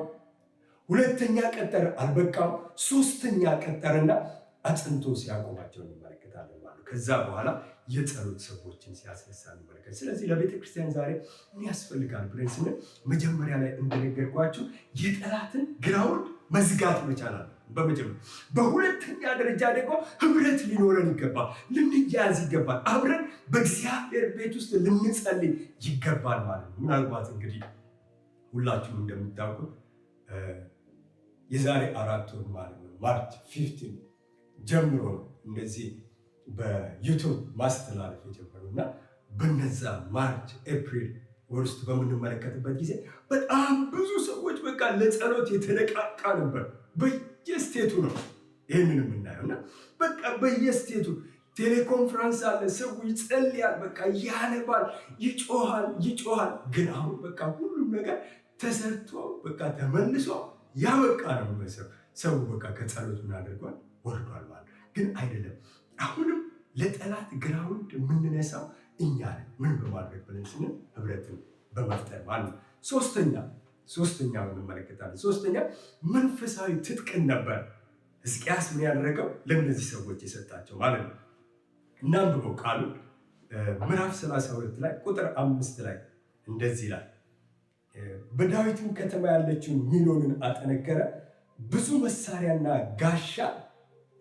ሁለተኛ ቀጠረ፣ አልበቃው። ሶስተኛ ቀጠረና አጽንቶ ሲያቆማቸው እንመለከታለን ማለት ነው። ከዛ በኋላ የጸሎት ሰዎችን ሲያስነሳ እንመለከት። ስለዚህ ለቤተ ክርስቲያን ዛሬ ምን ያስፈልጋል ብለን ስንል መጀመሪያ ላይ እንደነገርኳችሁ የጠላትን ግራውንድ መዝጋት መቻል አለ በመጀመሪያ። በሁለተኛ ደረጃ ደግሞ ህብረት ሊኖረን ይገባል፣ ልንያያዝ ይገባል፣ አብረን በእግዚአብሔር ቤት ውስጥ ልንጸልይ ይገባል ማለት ነው። ምናልባት እንግዲህ ሁላችሁም እንደምታውቁት የዛሬ 4 ወር ማለት ነው ማርች 15 ጀምሮ ነው እንደዚህ በዩቱብ ማስተላለፍ የጀመረው እና በነዛ ማርች ኤፕሪል ወር ውስጥ በምንመለከትበት ጊዜ በጣም ብዙ ሰዎች በቃ ለጸሎት የተነቃቃ ነበር። በየስቴቱ ነው ይህንን የምናየው እና በቃ በየስቴቱ ቴሌኮንፈረንስ አለ፣ ሰው ይጸልያል፣ በቃ ያነባል፣ ይጮሃል። ግን አሁን በቃ ሁሉም ነገር ተሰርቶ በቃ ተመልሶ ያበቃ ነው የሚመስለው። ሰው በቃ ከጸሎት ምን አድርጓል? ወርዷል ማለት ግን አይደለም። አሁንም ለጠላት ግራውንድ የምንነሳው እኛ ነን። ምን በማድረግ ብለን ስንል ህብረትን በመፍጠር ማለት ነው። ሶስተኛ እንመለከታለን። ሶስተኛ መንፈሳዊ ትጥቅን ነበር ሕዝቅያስ ምን ያደረገው ለእነዚህ ሰዎች የሰጣቸው ማለት ነው። እናንብበው ቃሉ ምዕራፍ 32 ላይ ቁጥር 5 ላይ እንደዚህ ይላል፣ በዳዊትም ከተማ ያለችውን ሚሎንን አጠነከረ፣ ብዙ መሳሪያና ጋሻ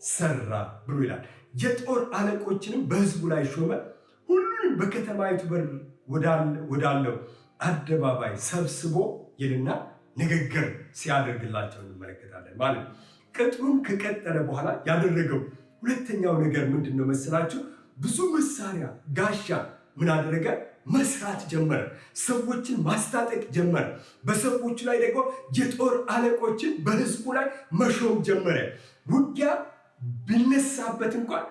ሰራ ብሎ ይላል። የጦር አለቆችንም በህዝቡ ላይ ሾመ፣ ሁሉንም በከተማይቱ በር ወዳለው አደባባይ ሰብስቦ ይልና ንግግር ሲያደርግላቸው እንመለከታለን ማለት ነው። ቅጥሩን ከቀጠለ በኋላ ያደረገው ሁለተኛው ነገር ምንድን ነው መሰላችሁ? ብዙ መሳሪያ ጋሻ ምን አደረገ? መስራት ጀመረ። ሰዎችን ማስታጠቅ ጀመረ። በሰዎቹ ላይ ደግሞ የጦር አለቆችን በህዝቡ ላይ መሾም ጀመረ። ውጊያ ቢነሳበት እንኳን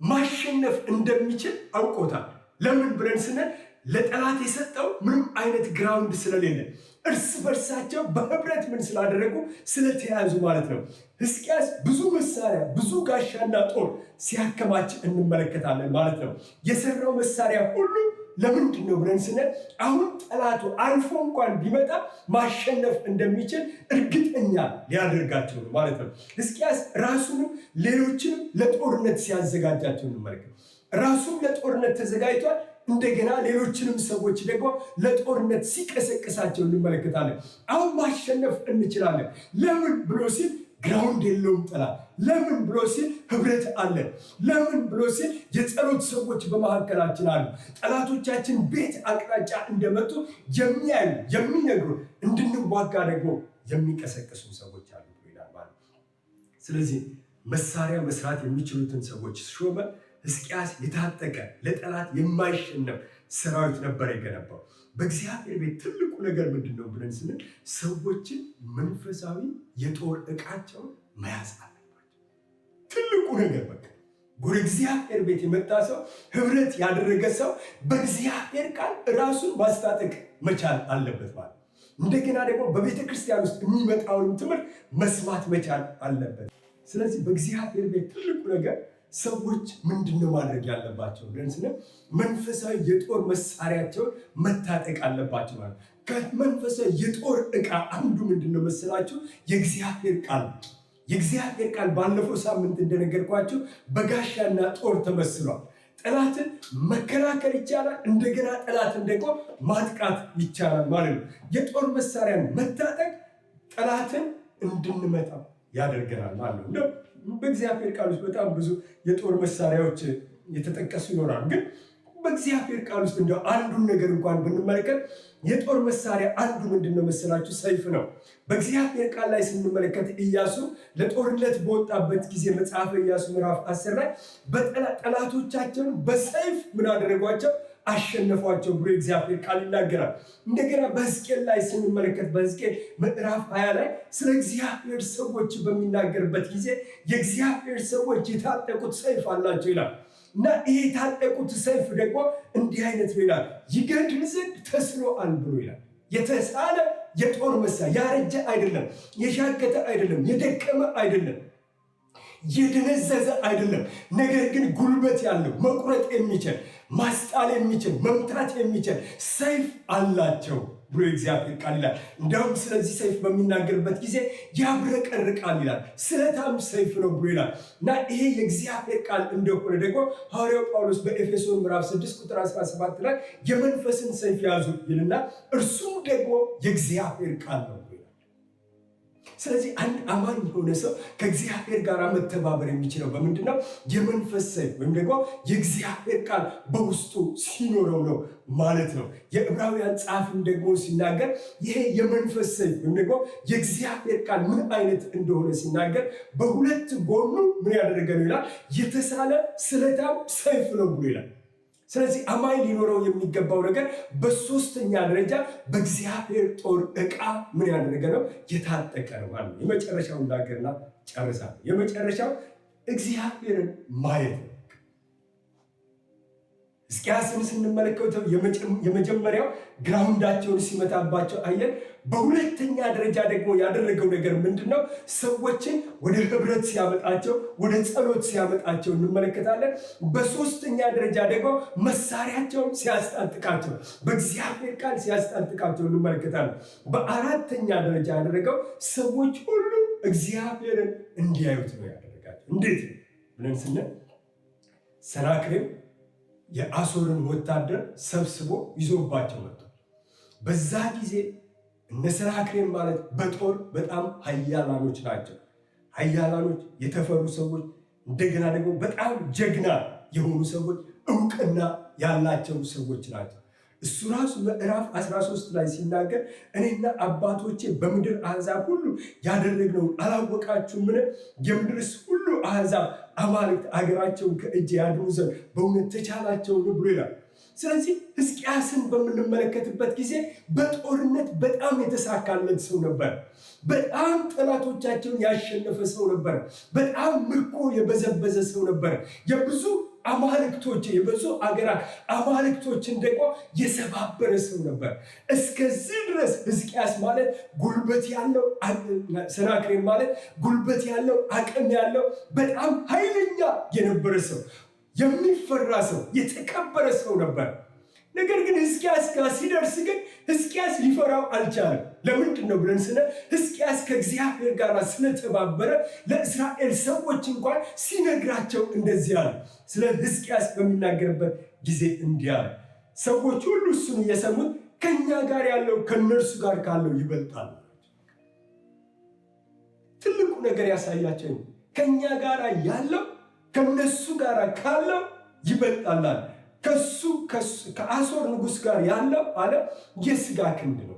ማሸነፍ እንደሚችል አውቆታል። ለምን ብለን ስንል ለጠላት የሰጠው ምንም አይነት ግራውንድ ስለሌለ እርስ በርሳቸው በህብረት ምን ስላደረጉ ስለተያዙ ማለት ነው። ሕዝቅያስ ብዙ መሳሪያ ብዙ ጋሻና ጦር ሲያከማች እንመለከታለን ማለት ነው። የሰራው መሳሪያ ሁሉ ለምንድን ነው ብለን ስንል አሁን ጠላቱ አልፎ እንኳን ቢመጣ ማሸነፍ እንደሚችል እርግጠኛ ሊያደርጋቸው ነው ማለት ነው። ሕዝቅያስ ራሱንም ሌሎችንም ለጦርነት ሲያዘጋጃቸው እንመለከት። ራሱም ለጦርነት ተዘጋጅቷል። እንደገና ሌሎችንም ሰዎች ደግሞ ለጦርነት ሲቀሰቅሳቸው እንመለከታለን። አሁን ማሸነፍ እንችላለን። ለምን ብሎ ሲል ግራውንድ የለውም ጠላት። ለምን ብሎ ሲል ህብረት አለን። ለምን ብሎ ሲል የጸሎት ሰዎች በመካከላችን አሉ። ጠላቶቻችን ቤት አቅጣጫ እንደመጡ የሚያዩ የሚነግሩ፣ እንድንዋጋ ደግሞ የሚቀሰቅሱ ሰዎች አሉ ይላል ማለት። ስለዚህ መሳሪያ መስራት የሚችሉትን ሰዎች ሾመ። ሕዝቅያስ የታጠቀ ለጠላት የማይሸነፍ ሰራዊት ነበር የገነባው። በእግዚአብሔር ቤት ትልቁ ነገር ምንድን ነው ብለን ስንል ሰዎችን መንፈሳዊ የጦር ዕቃቸውን መያዝ አለባቸው። ትልቁ ነገር በቃ ወደ እግዚአብሔር ቤት የመጣ ሰው፣ ህብረት ያደረገ ሰው በእግዚአብሔር ቃል ራሱን ማስታጠቅ መቻል አለበት ማለት። እንደገና ደግሞ በቤተ ክርስቲያን ውስጥ የሚመጣውንም ትምህርት መስማት መቻል አለበት። ስለዚህ በእግዚአብሔር ቤት ትልቁ ነገር ሰዎች ምንድነው ማድረግ ያለባቸው ብለን ስንል መንፈሳዊ የጦር መሳሪያቸውን መታጠቅ አለባቸው ማለት። ከመንፈሳዊ የጦር ዕቃ አንዱ ምንድነው መሰላችሁ? የእግዚአብሔር ቃል። የእግዚአብሔር ቃል ባለፈው ሳምንት እንደነገርኳችሁ በጋሻና ጦር ተመስሏል። ጠላትን መከላከል ይቻላል፣ እንደገና ጠላትን ደግሞ ማጥቃት ይቻላል ማለት ነው። የጦር መሳሪያን መታጠቅ ጠላትን እንድንመታው ያደርገናል ማለት ነው። በእግዚአብሔር ቃል ውስጥ በጣም ብዙ የጦር መሳሪያዎች የተጠቀሱ ይኖራሉ። ግን በእግዚአብሔር ቃል ውስጥ እንደው አንዱን ነገር እንኳን ብንመለከት የጦር መሳሪያ አንዱ ምንድነው መሰላችሁ? ሰይፍ ነው። በእግዚአብሔር ቃል ላይ ስንመለከት ኢያሱ ለጦርነት በወጣበት ጊዜ መጽሐፈ ኢያሱ ምዕራፍ 10 ላይ ጠላቶቻቸውን በሰይፍ ምን አደረጓቸው? አሸነፏቸው ብሎ እግዚአብሔር ቃል ይናገራል። እንደገና በሕዝቅኤል ላይ ስንመለከት በሕዝቅኤል ምዕራፍ 20 ላይ ስለ እግዚአብሔር ሰዎች በሚናገርበት ጊዜ የእግዚአብሔር ሰዎች የታጠቁት ሰይፍ አላቸው ይላል እና ይሄ የታጠቁት ሰይፍ ደግሞ እንዲህ አይነት ነው ይላል፣ ይገድል ዘንድ ተስሎአል ብሎ ይላል። የተሳለ የጦር መሳሪያ ያረጀ አይደለም፣ የሻገተ አይደለም፣ የደከመ አይደለም፣ የደነዘዘ አይደለም። ነገር ግን ጉልበት ያለው መቁረጥ የሚችል ማስጣል የሚችል መምታት የሚችል ሰይፍ አላቸው ብሎ እግዚአብሔር ቃል ይላል። እንዲያውም ስለዚህ ሰይፍ በሚናገርበት ጊዜ ያብረቀርቃል ይላል። ስለታም ሰይፍ ነው ብሎ ይላል እና ይሄ የእግዚአብሔር ቃል እንደሆነ ደግሞ ሐዋርያው ጳውሎስ በኤፌሶን ምዕራፍ 6 ቁጥር 17 ላይ የመንፈስን ሰይፍ ያዙ ይልና እርሱም ደግሞ የእግዚአብሔር ቃል ነው። ስለዚህ አንድ አማኝ የሆነ ሰው ከእግዚአብሔር ጋር መተባበር የሚችለው በምንድነው? የመንፈስ ሰይፍ ወይም ደግሞ የእግዚአብሔር ቃል በውስጡ ሲኖረው ነው ማለት ነው። የዕብራውያን ጸሐፊም ደግሞ ሲናገር ይሄ የመንፈስ ሰይፍ ወይም ደግሞ የእግዚአብሔር ቃል ምን አይነት እንደሆነ ሲናገር በሁለት ጎኑ ምን ያደረገ ነው ይላል? የተሳለ ስለታም ሰይፍ ነው ብሎ ይላል። ስለዚህ አማኝ ሊኖረው የሚገባው ነገር በሶስተኛ ደረጃ በእግዚአብሔር ጦር ዕቃ ምን ያደረገ ነው? የታጠቀ ነው ማለት ነው። የመጨረሻው እንዳገርና ጨርሳለሁ። የመጨረሻው እግዚአብሔርን ማየት ነው። ሕዝቅያስን ስንመለከተው የመጀመሪያው ግራውንዳቸውን ሲመታባቸው አየን። በሁለተኛ ደረጃ ደግሞ ያደረገው ነገር ምንድነው? ሰዎችን ወደ ህብረት ሲያመጣቸው፣ ወደ ጸሎት ሲያመጣቸው እንመለከታለን። በሶስተኛ ደረጃ ደግሞ መሳሪያቸውን ሲያስታጥቃቸው፣ በእግዚአብሔር ቃል ሲያስታጥቃቸው እንመለከታለን። በአራተኛ ደረጃ ያደረገው ሰዎች ሁሉ እግዚአብሔርን እንዲያዩት ነው ያደረጋቸው። እንዴት ብለን ስንል ሰናክሬም የአሦርን ወታደር ሰብስቦ ይዞባቸው መጥቶ በዛ ጊዜ እነ ሰናክሬም ማለት በጦር በጣም ኃያላኖች ናቸው። ኃያላኖች፣ የተፈሩ ሰዎች፣ እንደገና ደግሞ በጣም ጀግና የሆኑ ሰዎች፣ እውቅና ያላቸው ሰዎች ናቸው። እሱ ራሱ ምዕራፍ 13 ላይ ሲናገር እኔና አባቶቼ በምድር አሕዛብ ሁሉ ያደረግነውን አላወቃችሁምን? የምድርስ ሁሉ አሕዛብ አማልክት አገራቸውን ከእጅ ያድኑ ዘንድ በእውነት ተቻላቸውን ብሎ ይላል። ስለዚህ ሕዝቅያስን በምንመለከትበት ጊዜ በጦርነት በጣም የተሳካለት ሰው ነበር። በጣም ጠላቶቻቸውን ያሸነፈ ሰው ነበር። በጣም ምርኮ የበዘበዘ ሰው ነበር። የብዙ አማልክቶች የብዙ አገራት አማልክቶችን ደግሞ የሰባበረ ሰው ነበር። እስከዚህ ድረስ ሕዝቅያስ ማለት ጉልበት ያለው፣ ሰናክሬም ማለት ጉልበት ያለው፣ አቅም ያለው፣ በጣም ኃይለኛ የነበረ ሰው፣ የሚፈራ ሰው፣ የተከበረ ሰው ነበር። ነገር ግን ሕዝቅያስ ጋር ሲደርስ ግን ሕዝቅያስ ሊፈራው አልቻለም። ለምንድን ነው ብለን ስለ ሕዝቅያስ ከእግዚአብሔር ጋር ስለተባበረ ለእስራኤል ሰዎች እንኳን ሲነግራቸው እንደዚህ አለ። ስለ ሕዝቅያስ በሚናገርበት ጊዜ እንዲህ አለ፣ ሰዎች ሁሉ እሱን እየሰሙት ከኛ ጋር ያለው ከነርሱ ጋር ካለው ይበልጣል። ትልቁ ነገር ያሳያቸው ከኛ ጋር ያለው ከነሱ ጋር ካለው ይበልጣል። ከአሦር ንጉሥ ጋር ያለው አለ የሥጋ ክንድ ነው፣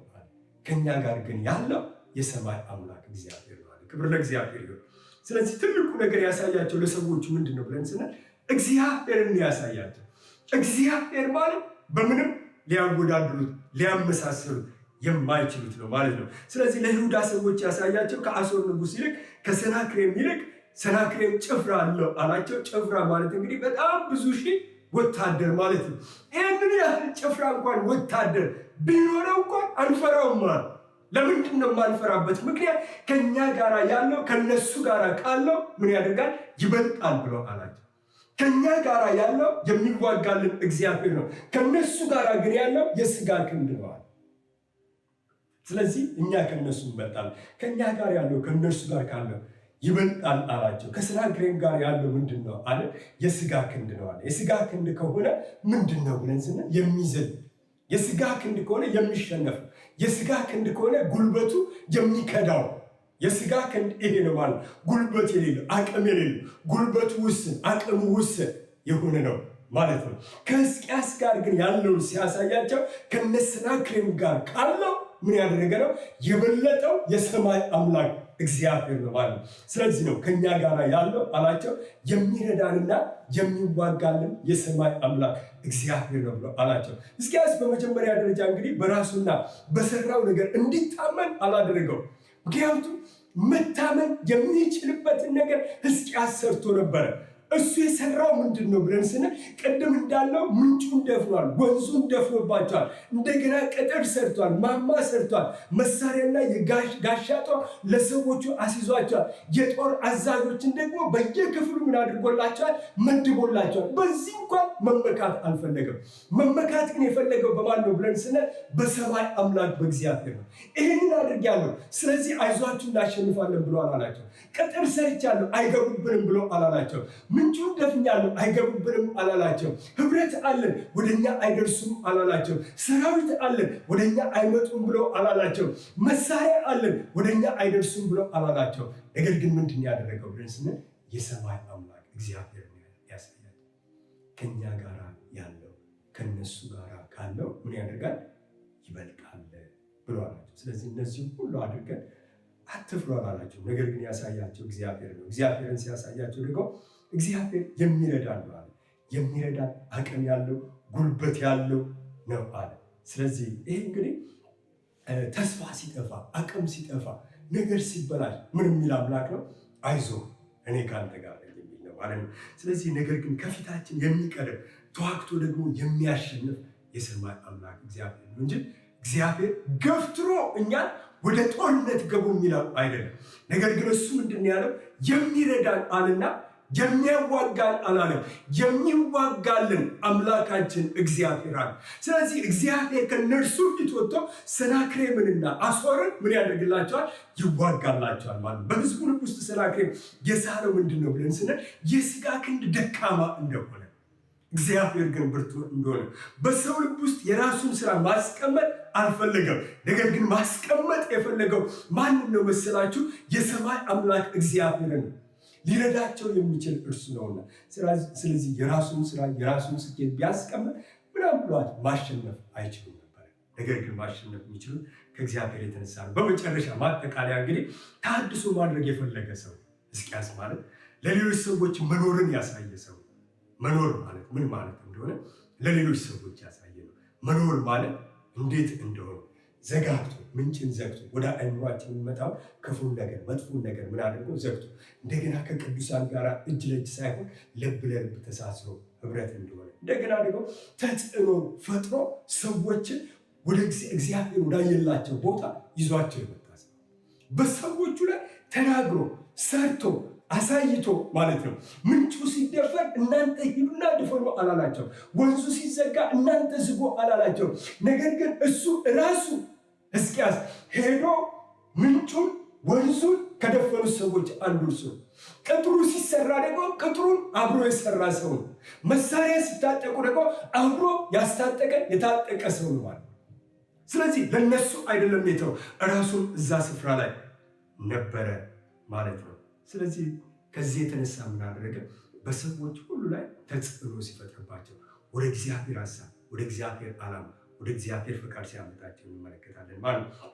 ከኛ ጋር ግን ያለው የሰማይ አምላክ እግዚአብሔር ነው። ክብር ለእግዚአብሔር ይሁን። ስለዚህ ትልቁ ነገር ያሳያቸው ለሰዎቹ ምንድን ነው ብለን ስናል እግዚአብሔርን ያሳያቸው። እግዚአብሔር ማለት በምንም ሊያወዳድሩት ሊያመሳሰሉት የማይችሉት ነው ማለት ነው። ስለዚህ ለይሁዳ ሰዎች ያሳያቸው ከአሦር ንጉሥ ይልቅ ከሰናክሬም ይልቅ ሰናክሬም ጭፍራ አለው አላቸው። ጭፍራ ማለት እንግዲህ በጣም ብዙ ሺህ ወታደር ማለት ነው። ይህንን ያህል ጭፍራ እንኳን ወታደር ቢኖረው እንኳን አንፈራውም ማለት። ለምንድን ነው የማንፈራበት ምክንያት? ከኛ ጋር ያለው ከነሱ ጋር ካለው ምን ያደርጋል? ይበልጣል ብሎ አላቸው። ከኛ ጋር ያለው የሚዋጋልን እግዚአብሔር ነው፣ ከነሱ ጋር ግን ያለው የሥጋ ክንድ ነው። ስለዚህ እኛ ከነሱ እንበልጣለን። ከኛ ጋር ያለው ከነሱ ጋር ካለው ይበልጣል አላቸው። ከሰናክሬም ጋር ያለው ምንድን ነው አለ? የሥጋ ክንድ ነው አለ። የሥጋ ክንድ ከሆነ ምንድን ነው ብለን ስንል የሚዘል፣ የሥጋ ክንድ ከሆነ የሚሸነፍ፣ የሥጋ ክንድ ከሆነ ጉልበቱ የሚከዳው፣ የሥጋ ክንድ ይሄ ነው ማለት ጉልበት የሌለው፣ አቅም የሌለው፣ ጉልበቱ ውስን፣ አቅሙ ውስን የሆነ ነው ማለት ነው። ከሕዝቅያስ ጋር ግን ያለውን ሲያሳያቸው ከሰናክሬም ጋር ካለው ምን ያደረገ ነው? የበለጠው የሰማይ አምላክ እግዚአብሔር ነው ማለት ነው። ስለዚህ ነው ከኛ ጋር ያለው አላቸው የሚረዳንና የሚዋጋልን የሰማይ አምላክ እግዚአብሔር ነው ብሎ አላቸው። ሕዝቅያስ በመጀመሪያ ደረጃ እንግዲህ በራሱና በሰራው ነገር እንዲታመን አላደረገው። ምክንያቱም መታመን የሚችልበትን ነገር ሕዝቅያስ ሰርቶ ነበረ። እሱ የሰራው ምንድን ነው ብለን ስንል ቅድም እንዳለው ምንጩን ደፍኗል፣ ወንዙን ደፍኖባቸዋል። እንደገና ቅጥር ሰርቷል፣ ማማ ሰርቷል፣ መሳሪያና የጋሻ ጦር ለሰዎቹ አስይዟቸዋል። የጦር አዛዦችን ደግሞ በየክፍሉ ምን አድርጎላቸዋል? መድቦላቸዋል። በዚህ እንኳን መመካት አልፈለገም። መመካት ግን የፈለገው በማን ነው ብለን ስንል በሰማይ አምላክ በእግዚአብሔር ነው። ይህንን አድርጌያለሁ፣ ስለዚህ አይዟችሁ እናሸንፋለን ብሎ አላላቸው። ቅጥር ሰርቻለሁ፣ አይገቡብንም ብሎ አላላቸው። ምንጩን ደፍኛለሁ፣ አይገቡብንም አላላቸው። ህብረት አለን፣ ወደኛ አይደርሱም አላላቸው። ሰራዊት አለን፣ ወደኛ አይመጡም ብሎ አላላቸው። መሳሪያ አለን፣ ወደኛ አይደርሱም ብሎ አላላቸው። ነገር ግን ምንድን ያደረገው ብለን ስንል የሰማይ አምላክ እግዚአብሔር ያሳያል። ከኛ ጋር ያለው ከነሱ ጋር ካለው ምን ያደርጋል? ይበልጣል ብሎ አላቸው። ስለዚህ እነዚህ ሁሉ አድርገን አትፍሩ አላቸው። ነገር ግን ያሳያቸው እግዚአብሔር ነው። እግዚአብሔርን ሲያሳያቸው ደግሞ እግዚአብሔር የሚረዳን ነው አለ። የሚረዳን አቅም ያለው ጉልበት ያለው ነው አለ። ስለዚህ ይህ እንግዲህ ተስፋ ሲጠፋ፣ አቅም ሲጠፋ፣ ነገር ሲበላሽ ምን የሚል አምላክ ነው? አይዞህ እኔ ካንተ ጋር የሚል ነው ማለት ነው። ስለዚህ ነገር ግን ከፊታችን የሚቀርብ ተዋግቶ ደግሞ የሚያሸንፍ የሰማይ አምላክ እግዚአብሔር ነው እንጂ እግዚአብሔር ገፍትሮ እኛን ወደ ጦርነት ገቡ የሚለው አይደለም። ነገር ግን እሱ ምንድን ያለው? የሚረዳን አለና የሚያዋጋን አላለም። የሚዋጋልን አምላካችን እግዚአብሔር አለ። ስለዚህ እግዚአብሔር ከነርሱ ፊት ወጥቶ ሰናክሬምንና አሶርን ምን ያደርግላቸዋል? ይዋጋላቸዋል ማለት ነው። በሕዝቡ ልብ ውስጥ ሰናክሬም የሳለው ምንድን ነው ብለን ስንል የስጋ ክንድ ደካማ እንደሆነ እግዚአብሔር ግን ብርቱ እንደሆነ በሰው ልብ ውስጥ የራሱን ስራ ማስቀመጥ አልፈለገም። ነገር ግን ማስቀመጥ የፈለገው ማንም ነው መሰላችሁ? የሰማይ አምላክ እግዚአብሔርን ሊረዳቸው የሚችል እርሱ ነውና። ስለዚህ የራሱን ስራ የራሱን ስኬት ቢያስቀምጥ ምናምን ብሏት ማሸነፍ አይችሉም ነበር። ነገር ግን ማሸነፍ የሚችሉት ከእግዚአብሔር የተነሳ ነው። በመጨረሻ ማጠቃለያ እንግዲህ ተሐድሶ ማድረግ የፈለገ ሰው ሕዝቅያስ ማለት ለሌሎች ሰዎች መኖርን ያሳየ ሰው። መኖር ማለት ምን ማለት እንደሆነ ለሌሎች ሰዎች ያሳየ ነው። መኖር ማለት እንዴት እንደሆነ ዘጋግቶ ምንጭን ዘግቶ ወደ አእምሯችን የሚመጣው ክፉን ነገር መጥፎን ነገር ምን አድርጎ ዘግቶ እንደገና ከቅዱሳን ጋር እጅ ለእጅ ሳይሆን ልብ ለልብ ተሳስሮ ህብረት እንደሆነ እንደገና ደግሞ ተጽዕኖ ፈጥሮ ሰዎችን ወደ እግዚአብሔር ወዳየላቸው ቦታ ይዟቸው የመጣ ሰው በሰዎቹ ላይ ተናግሮ ሰርቶ አሳይቶ ማለት ነው። ምንጩ ሲደፈር እናንተ ሂዱና ድፈኑ አላላቸው። ወንዙ ሲዘጋ እናንተ ዝጉ አላላቸው። ነገር ግን እሱ ራሱ ሕዝቅያስ ሄዶ ምንጩን ወንዙን ከደፈኑት ሰዎች አንዱ እርሱ። ቅጥሩ ሲሰራ ደግሞ ቅጥሩን አብሮ የሰራ ሰው ነው። መሳሪያ ሲታጠቁ ደግሞ አብሮ ያስታጠቀ የታጠቀ ሰው ነው ማለት። ስለዚህ ለነሱ አይደለም የተው ራሱን እዛ ስፍራ ላይ ነበረ ማለት ነው። ስለዚህ ከዚህ የተነሳ ምን አደረገ? በሰዎች ሁሉ ላይ ተጽዕኖ ሲፈጥርባቸው ወደ እግዚአብሔር ሀሳብ፣ ወደ እግዚአብሔር ዓላማ፣ ወደ እግዚአብሔር ፈቃድ ሲያመጣቸው እንመለከታለን ማለት ነው።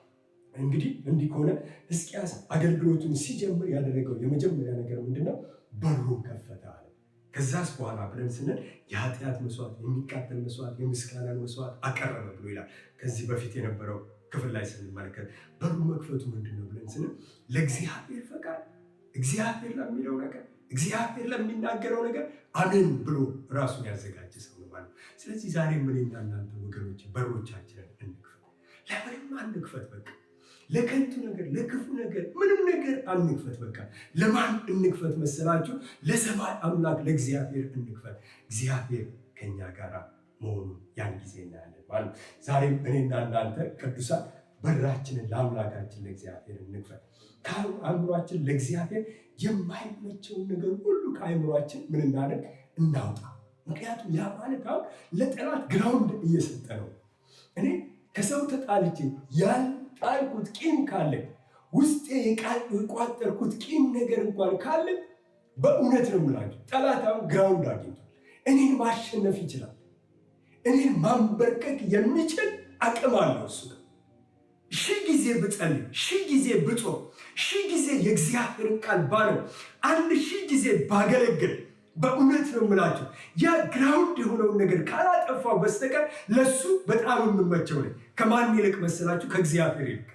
እንግዲህ እንዲህ ከሆነ ሕዝቅያስ አገልግሎቱን ሲጀምር ያደረገው የመጀመሪያ ነገር ምንድነው? በሩን ከፈተ አለ። ከዛስ በኋላ ብለን ስንል የኃጢአት መስዋዕት፣ የሚቃጠል መስዋዕት፣ የምስጋናን መስዋዕት አቀረበ ብሎ ይላል። ከዚህ በፊት የነበረው ክፍል ላይ ስንመለከት በሩ መክፈቱ ምንድነው ብለን ስንል ለእግዚአብሔር ፈቃድ፣ እግዚአብሔር ለሚለው ነገር፣ እግዚአብሔር ለሚናገረው ነገር አሜን ብሎ ራሱን ያዘጋጀ ሰው ነው ማለት ነው። ስለዚህ ዛሬ እኔና እናንተ ወገኖች በሮቻችንን እንክፈት። ለምንም አንክፈት። በቃ ለከንቱ ነገር፣ ለክፉ ነገር፣ ምንም ነገር አንክፈት። በቃ ለማን እንክፈት መሰላችሁ? ለሰማይ አምላክ ለእግዚአብሔር እንክፈት። እግዚአብሔር ከኛ ጋር መሆኑን ያን ጊዜ እናያለን ማለት ነው። ዛሬም እኔና እናንተ ቅዱሳን በራችንን ለአምላካችን ለእግዚአብሔር እንክፈት። ከአእምሯችን ለእግዚአብሔር የማይመቸውን ነገር ሁሉ ከአእምሯችን ምን እናደርግ? እናውጣ። ምክንያቱም ያ ማለት አሁን ለጠላት ግራውንድ እየሰጠ ነው። እኔ ከሰው ተጣልቼ ያልጣልኩት ቂም ካለ ውስጤ የቋጠርኩት ቂም ነገር እንኳን ካለ በእውነት ነው የምላቸው ጠላት አሁን ግራውንድ አግኝቷል። እኔን ማሸነፍ ይችላል። እኔን ማንበርከክ የሚችል አቅም አለው እሱ። ሺህ ጊዜ ብጸልይ፣ ሺህ ጊዜ ብጾም፣ ሺህ ጊዜ የእግዚአብሔርን ቃል ባነብ፣ 1000 ጊዜ ባገለግል በእውነት ነው የምላቸው ያ ግራውንድ የሆነውን ነገር ካላጠፋው በስተቀር ለሱ በጣም የምመቸው ነኝ። ከማን ይልቅ መሰላችሁ? ከእግዚአብሔር ይልቅ።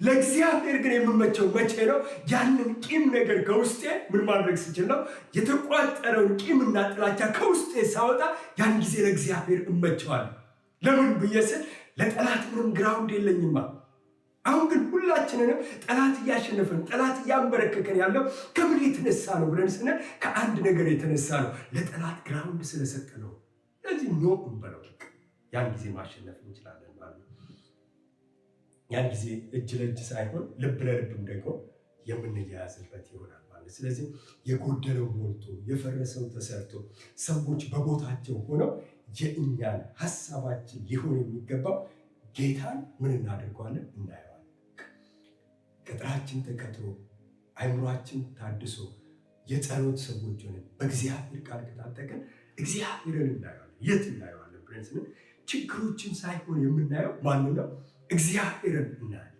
ለእግዚአብሔር ግን የምመቸው መቼ ነው? ያንን ቂም ነገር ከውስጤ ምን ማድረግ ስችል ነው? የተቋጠረውን ቂምና ጥላቻ ከውስጤ ሳወጣ ያን ጊዜ ለእግዚአብሔር እመቸዋለሁ። ለምን ብዬ ስል ለጠላት ምንም ግራውንድ የለኝማ። አሁን ግን ሁላችንንም ጠላት እያሸነፈን ጠላት እያንበረከከን ያለው ከምን የተነሳ ነው ብለን ስንል ከአንድ ነገር የተነሳ ነው። ለጠላት ግራውንድ ስለሰጠ ነው። ስለዚህ ኖ እንበለው። ያን ጊዜ ማሸነፍ እንችላለን ማለት ነው። ያን ጊዜ እጅ ለእጅ ሳይሆን ልብ ለልብም ደግሞ የምንያያዝበት ይሆናል ማለት። ስለዚህ የጎደለው ሞልቶ የፈረሰው ተሰርቶ ሰዎች በቦታቸው ሆነው የእኛን ሀሳባችን ሊሆን የሚገባው ጌታን ምን እናደርገዋለን? እናየዋለን። ቅጥራችን ተከትሮ አይምሯችን ታድሶ የጸሎት ሰዎች ሆነን በእግዚአብሔር ቃል ከታጠቀን እግዚአብሔርን እናየዋለን። የት እናየዋለን ብለን ስንል ችግሮችን ሳይሆን የምናየው ማንን ነው? እግዚአብሔርን እናያለን።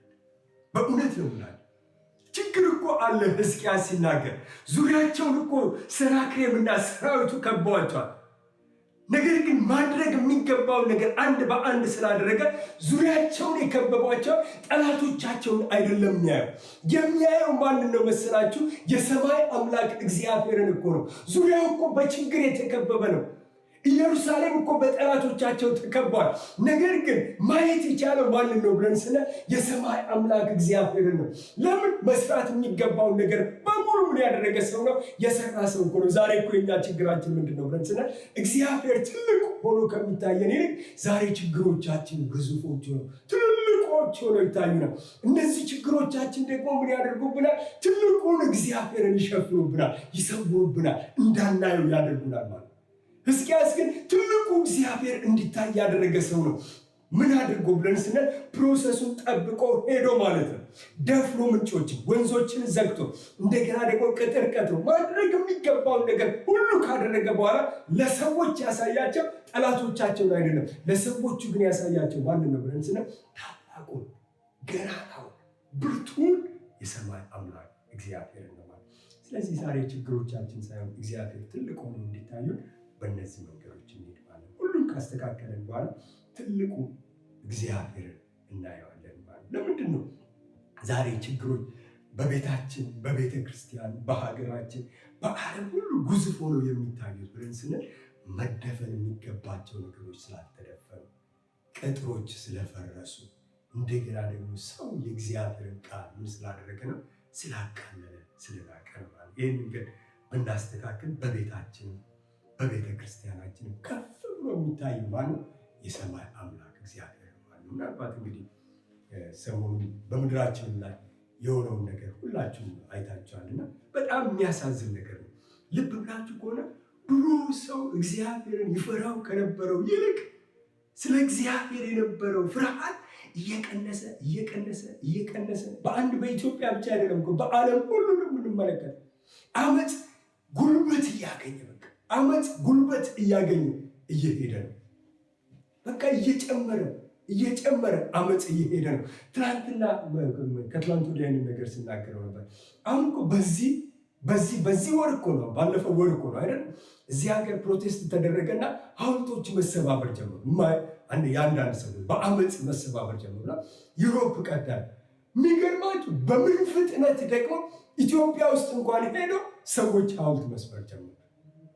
በእውነት ነው ምናለን። ችግር እኮ አለ። ሕዝቅያስ ሲናገር ዙሪያቸውን እኮ ሰናክሬምና ሰራዊቱ ከበዋቸዋል። ነገር ግን ማድረግ የሚገባውን ነገር አንድ በአንድ ስላደረገ ዙሪያቸውን የከበቧቸው ጠላቶቻቸውን አይደለም የሚያየው ማንን ነው መሰላችሁ? የሰማይ አምላክ እግዚአብሔርን እኮ ነው። ዙሪያው እኮ በችግር የተከበበ ነው። ኢየሩሳሌም እኮ በጠላቶቻቸው ተከቧል። ነገር ግን ማየት የቻለው ማንን ነው ብለን ስለ የሰማይ አምላክ እግዚአብሔርን ነው። ለምን? መስራት የሚገባውን ነገር በሙሉ ምን ያደረገ ሰው ነው? የሰራ ሰው እኮ ነው። ዛሬ እኮ የኛ ችግራችን ምንድን ነው ብለን ስለ እግዚአብሔር ትልቅ ሆኖ ከሚታየን ይልቅ ዛሬ ችግሮቻችን ግዙፎች ሆነው ትልልቆች ሆነው ይታዩናል። እነዚህ ችግሮቻችን ደግሞ ምን ያደርጉብናል? ትልቁን እግዚአብሔርን ይሸፍኑብናል፣ ይሰውሩብናል፣ እንዳናየው ያደርጉናል ማለት። ሕዝቅያስ ግን ትልቁ እግዚአብሔር እንዲታይ ያደረገ ሰው ነው። ምን አድርጎ ብለን ስንል ፕሮሰሱን ጠብቆ ሄዶ ማለት ነው። ደፍኖ ምንጮችን ወንዞችን ዘግቶ እንደገና ደግሞ ቅጥር ቀጥሮ ማድረግ የሚገባውን ነገር ሁሉ ካደረገ በኋላ ለሰዎች ያሳያቸው ጠላቶቻቸውን አይደለም። ለሰዎቹ ግን ያሳያቸው ማንን ነው ብለን ስንል ታላቁን ገናናውን ብርቱን የሰማይ አምላክ እግዚአብሔር ነው ማለት። ስለዚህ ዛሬ ችግሮቻችን ሳይሆን እግዚአብሔር ትልቅ ሆኖ እንዲታዩን በእነዚህ መንገዶች እንሄድ ማለት። ሁሉም ካስተካከለን በኋላ ትልቁ እግዚአብሔርን እናየዋለን ማለት። ለምንድን ነው ዛሬ ችግሮች በቤታችን፣ በቤተ ክርስቲያን፣ በሀገራችን፣ በዓለም ሁሉ ግዙፍ ሆነው የሚታዩት ብለን ስንል መደፈን የሚገባቸው ነገሮች ስላልተደፈኑ፣ ቅጥሮች ስለፈረሱ፣ እንደገና ደግሞ ሰው የእግዚአብሔርን ቃል ምን ስላደረገ ነው? ስላቃለለ፣ ስለናቀ ነው ማለት። ይህን ግን ብናስተካክል በቤታችን በቤተ ክርስቲያናችን ከፍ ብሎ የሚታይ ማነው? የሰማይ አምላክ እግዚአብሔር ማለት ነው። ምናልባት እንግዲህ ሰሞኑን በምድራችን ላይ የሆነውን ነገር ሁላችሁም አይታችኋልና በጣም የሚያሳዝን ነገር ነው። ልብ ብላችሁ ከሆነ ድሮ ሰው እግዚአብሔርን ይፈራው ከነበረው ይልቅ ስለ እግዚአብሔር የነበረው ፍርሃት እየቀነሰ እየቀነሰ እየቀነሰ በአንድ በኢትዮጵያ ብቻ አይደለም እኮ በዓለም ሁሉ ነው የምንመለከት። አመፅ ጉልበት እያገኘ አመፅ ጉልበት እያገኘ እየሄደ ነው። በቃ እየጨመረ አመፅ እየሄደ ነው። ትናንትና ከትላንት ወዲያ ያንን ነገር ስናገረው ነበር። አሁን እኮ በዚህ ወር እኮ ነው፣ ባለፈው ወር እኮ ነው አይደል? እዚህ ሀገር ፕሮቴስት ተደረገና ሐውልቶች መሰባበር ጀመሩ። የአንዳንድ ሰዎች በአመፅ መሰባበር ጀመሩና ዩሮፕ ቀዳል። የሚገርማችሁ በምን ፍጥነት ደግሞ ኢትዮጵያ ውስጥ እንኳን ሄዶ ሰዎች ሐውልት መስበር ጀመሩ።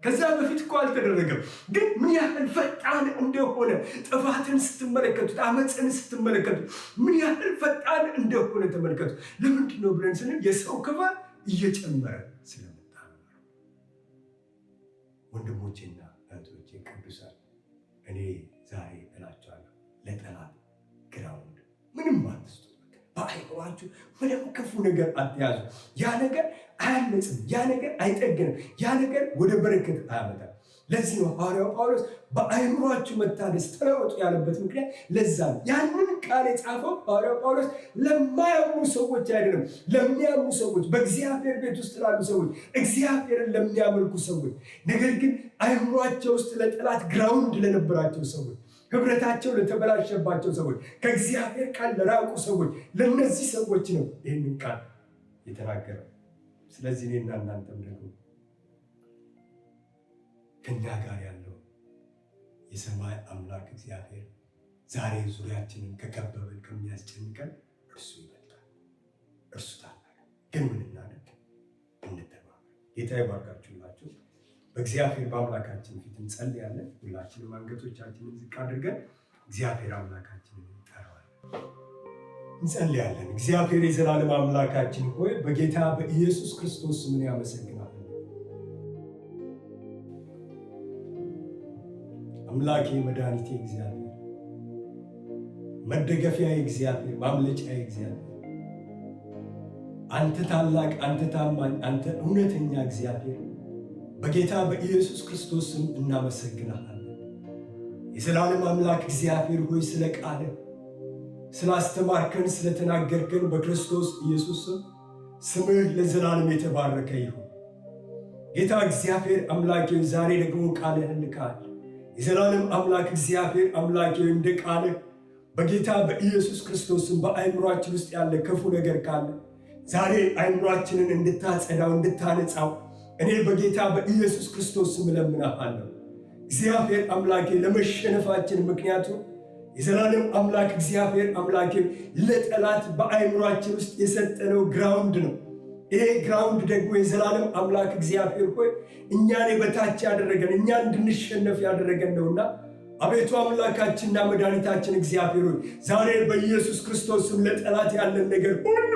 ከዛ በፊት እኮ አልተደረገም። ግን ምን ያህል ፈጣን እንደሆነ ጥፋትን ስትመለከቱት፣ አመፅን ስትመለከቱት ምን ያህል ፈጣን እንደሆነ ተመልከቱ። ለምንድን ነው ብለን ስንል የሰው ክፋት እየጨመረ ስለመጣ ነው። ወንድሞቼና እህቶቼ ቅዱሳን፣ እኔ ዛሬ እላቸዋለሁ ለጠላት ግራውንድ ምንም አትስጡ። በአይምሯችሁ ምንም ክፉ ነገር አትያዙ። ያ ነገር አያነጽም፣ ያ ነገር አይጠግንም፣ ያ ነገር ወደ በረከት አያመጣም። ለዚህ ነው ሐዋርያው ጳውሎስ በአይምሯችሁ መታደስ ተለወጡ ያለበት ምክንያት ለዛ ነው። ያንን ቃል የጻፈው ሐዋርያው ጳውሎስ ለማያምኑ ሰዎች አይደለም፣ ለሚያምኑ ሰዎች፣ በእግዚአብሔር ቤት ውስጥ ላሉ ሰዎች፣ እግዚአብሔርን ለሚያመልኩ ሰዎች፣ ነገር ግን አይምሯቸው ውስጥ ለጠላት ግራውንድ ለነበራቸው ሰዎች ህብረታቸው ለተበላሸባቸው ሰዎች፣ ከእግዚአብሔር ቃል ለራቁ ሰዎች፣ ለነዚህ ሰዎች ነው ይህንን ቃል የተናገረው። ስለዚህ እኔና እናንተም ደግሞ ከኛ ጋር ያለው የሰማይ አምላክ እግዚአብሔር ዛሬ ዙሪያችንን ከከበበን ከሚያስጨንቀን እርሱ ይበልጣል፣ እርሱ ታላቅ። ግን ምን እናደርግ? እንተባበር። ጌታ ይባርካችሁላችሁ። በእግዚአብሔር በአምላካችን ፊት እንጸልያለን። ሁላችንም አንገቶቻችንን ዝቅ አድርገን እግዚአብሔር አምላካችንን እንጠራዋለን፣ እንጸልያለን። እግዚአብሔር የዘላለም አምላካችን ሆይ በጌታ በኢየሱስ ክርስቶስ ስምን ያመሰግናል። አምላኬ መድኃኒቴ እግዚአብሔር፣ መደገፊያዬ እግዚአብሔር፣ ማምለጫዬ እግዚአብሔር፣ አንተ ታላቅ፣ አንተ ታማኝ፣ አንተ እውነተኛ እግዚአብሔር በጌታ በኢየሱስ ክርስቶስ ስም እናመሰግናለን። የዘላለም አምላክ እግዚአብሔር ሆይ ስለ ቃል ስላስተማርከን፣ ስለተናገርከን በክርስቶስ ኢየሱስ ስም ስምህ ለዘላለም የተባረከ ይሁን። ጌታ እግዚአብሔር አምላኬ ዛሬ ደግሞ ቃልህን ልካል። የዘላለም አምላክ እግዚአብሔር አምላኬ እንደ ቃልህ በጌታ በኢየሱስ ክርስቶስ ስም በአእምሯችን ውስጥ ያለ ክፉ ነገር ካለ ዛሬ አእምሯችንን እንድታጸዳው፣ እንድታነጻው እኔ በጌታ በኢየሱስ ክርስቶስ ስም እለምንሃለሁ። እግዚአብሔር አምላኬ ለመሸነፋችን ምክንያቱ የዘላለም አምላክ እግዚአብሔር አምላኬ ለጠላት በአእምሯችን ውስጥ የሰጠነው ግራውንድ ነው። ይሄ ግራውንድ ደግሞ የዘላለም አምላክ እግዚአብሔር ሆይ እኛን በታች ያደረገን፣ እኛ እንድንሸነፍ ያደረገን ነውና አቤቱ አምላካችንና መድኃኒታችን እግዚአብሔር ሆይ ዛሬ በኢየሱስ ክርስቶስ ስም ለጠላት ያለን ነገር ሁሉ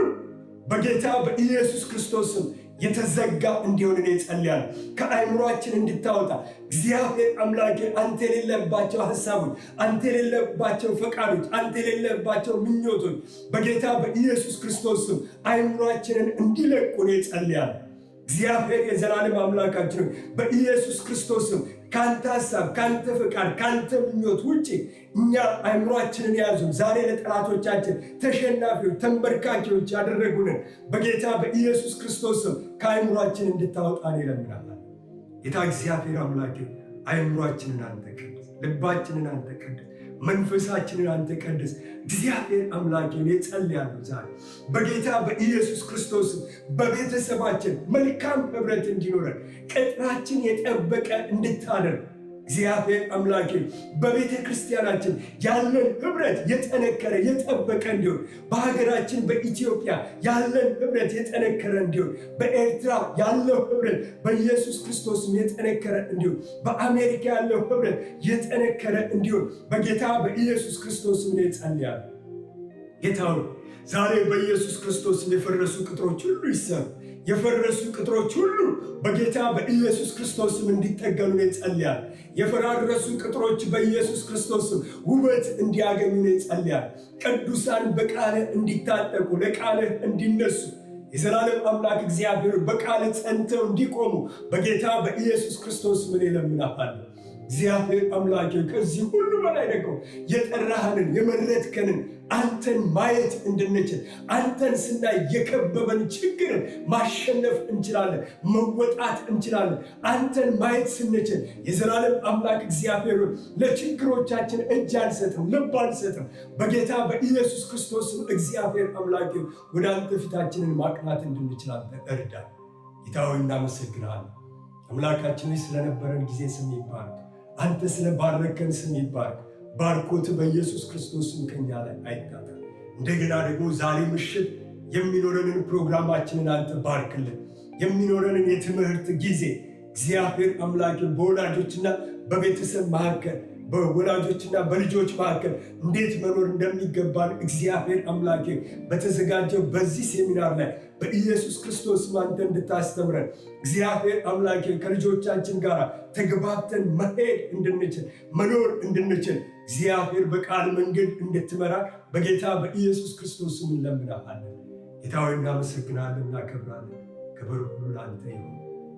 በጌታ በኢየሱስ ክርስቶስ ስም የተዘጋ እንዲሆን እኔ ጸልያለሁ። ከአእምሯችን እንድታወጣ እግዚአብሔር አምላኬ አንተ የሌለባቸው ሐሳቦች፣ አንተ የሌለባቸው ፈቃዶች፣ አንተ የሌለባቸው ምኞቶች በጌታ በኢየሱስ ክርስቶስ ስም አእምሯችንን እንዲለቁ እኔ ጸልያለሁ። እግዚአብሔር የዘላለም አምላካችን በኢየሱስ ክርስቶስ ስም ካንተ ሐሳብ፣ ካንተ ፈቃድ፣ ካንተ ምኞት ውጪ እኛ አእምሯችንን ያዙን ዛሬ ለጠላቶቻችን ተሸናፊዎች፣ ተንበርካኪዎች ያደረጉንን በጌታ በኢየሱስ ክርስቶስ ስም ከአእምሯችን እንድታወጣን ይለምናል። ጌታ እግዚአብሔር አምላክ አእምሯችንን አንተ ቀድስ፣ ልባችንን አንተ ቀድስ፣ መንፈሳችንን አንተ ቀድስ። እግዚአብሔር አምላኬ እኔ ጸልያለሁ ዛሬ በጌታ በኢየሱስ ክርስቶስ በቤተሰባችን መልካም ህብረት እንዲኖረን ቅጥራችን የጠበቀ እንድታደርግ እግዚአብሔር አምላኬ በቤተ ክርስቲያናችን ያለን ህብረት የጠነከረ የጠበቀ እንዲሆን፣ በሀገራችን በኢትዮጵያ ያለን ህብረት የጠነከረ እንዲሆን፣ በኤርትራ ያለው ህብረት በኢየሱስ ክርስቶስም የጠነከረ እንዲሆን፣ በአሜሪካ ያለው ህብረት የጠነከረ እንዲሆን በጌታ በኢየሱስ ክርስቶስም ነው ጸልያለሁ። ጌታ ሆይ ዛሬ በኢየሱስ ክርስቶስም የፈረሱ ቅጥሮች ሁሉ ይሰሩ፣ የፈረሱ ቅጥሮች ሁሉ በጌታ በኢየሱስ ክርስቶስም እንዲጠገኑ ይጸልያል። የፈራረሱ ቅጥሮች በኢየሱስ ክርስቶስም ውበት እንዲያገኙ ይጸልያል። ቅዱሳን በቃልህ እንዲታጠቁ፣ ለቃልህ እንዲነሱ የዘላለም አምላክ እግዚአብሔር በቃልህ ጸንተው እንዲቆሙ በጌታ በኢየሱስ ክርስቶስም እለምንሃለሁ። እግዚአብሔር አምላኬ ከዚህ ሁሉ በላይ ደግሞ የጠራህንን የመረጥከንን አንተን ማየት እንድንችል፣ አንተን ስናይ የከበበን ችግርን ማሸነፍ እንችላለን፣ መወጣት እንችላለን። አንተን ማየት ስንችል የዘላለም አምላክ እግዚአብሔር ለችግሮቻችን እጅ አንሰጥም፣ ልብ አንሰጥም። በጌታ በኢየሱስ ክርስቶስም እግዚአብሔር አምላኬ ወደ አንተ ፊታችንን ማቅናት እንድንችል አንተ እርዳን። ጌታ ሆይ እናመሰግናለን። አምላካችን ስለነበረን ጊዜ ስም ይባረክ። አንተ ስለባረከን ስም ይባረክ። ባርኮት በኢየሱስ ክርስቶስ ስም ከኛ ላይ አይታጣ። እንደገና ደግሞ ዛሬ ምሽት የሚኖረንን ፕሮግራማችንን አንተ ባርክልን። የሚኖረንን የትምህርት ጊዜ እግዚአብሔር አምላክ በወላጆችና በቤተሰብ መካከል፣ በወላጆችና በልጆች መካከል እንዴት መኖር እንደሚገባን እግዚአብሔር አምላኬ በተዘጋጀው በዚህ ሴሚናር ላይ በኢየሱስ ክርስቶስ አንተ እንድታስተምረን እግዚአብሔር አምላኬ ከልጆቻችን ጋር ተግባብተን መሄድ እንድንችል መኖር እንድንችል እግዚአብሔር በቃል መንገድ እንድትመራ በጌታ በኢየሱስ ክርስቶስ እንለምናለን። ጌታ ሆይ እናመሰግናለን፣ እናከብራለን። ክብር ሁሉ ለአንተ ይሁን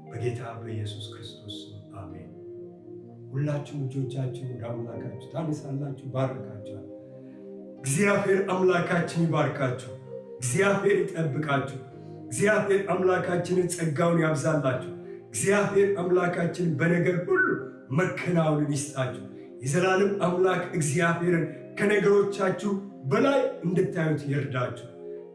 በጌታ በኢየሱስ ክርስቶስ አሜን። ሁላችሁም እጆቻችሁን ወደ አምላካችሁ ታነሳላችሁ። ባርካችኋል። እግዚአብሔር አምላካችን ይባርካችሁ። እግዚአብሔር ይጠብቃችሁ። እግዚአብሔር አምላካችንን ጸጋውን ያብዛላችሁ። እግዚአብሔር አምላካችን በነገር ሁሉ መከናወንን ይስጣችሁ። የዘላለም አምላክ እግዚአብሔርን ከነገሮቻችሁ በላይ እንድታዩት ይርዳችሁ።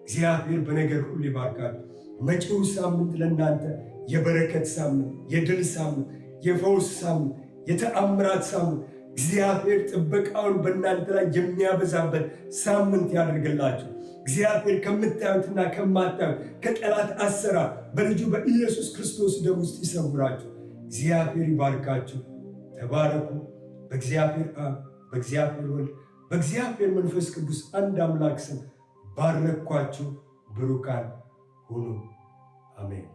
እግዚአብሔር በነገር ሁሉ ይባርካችሁ። መጪው ሳምንት ለእናንተ የበረከት ሳምንት፣ የድል ሳምንት፣ የፈውስ ሳምንት፣ የተአምራት ሳምንት፣ እግዚአብሔር ጥበቃውን በእናንተ ላይ የሚያበዛበት ሳምንት ያደርግላችሁ። እግዚአብሔር ከምታዩትና ከማታዩት ከጠላት አሰራር በልጁ በኢየሱስ ክርስቶስ ደም ውስጥ ይሰውራችሁ። እግዚአብሔር ይባርካችሁ። ተባረኩ። በእግዚአብሔር አብ፣ በእግዚአብሔር ወልድ፣ በእግዚአብሔር መንፈስ ቅዱስ አንድ አምላክ ስም ባረኳችሁ። ብሩካን ሁኑ። አሜን።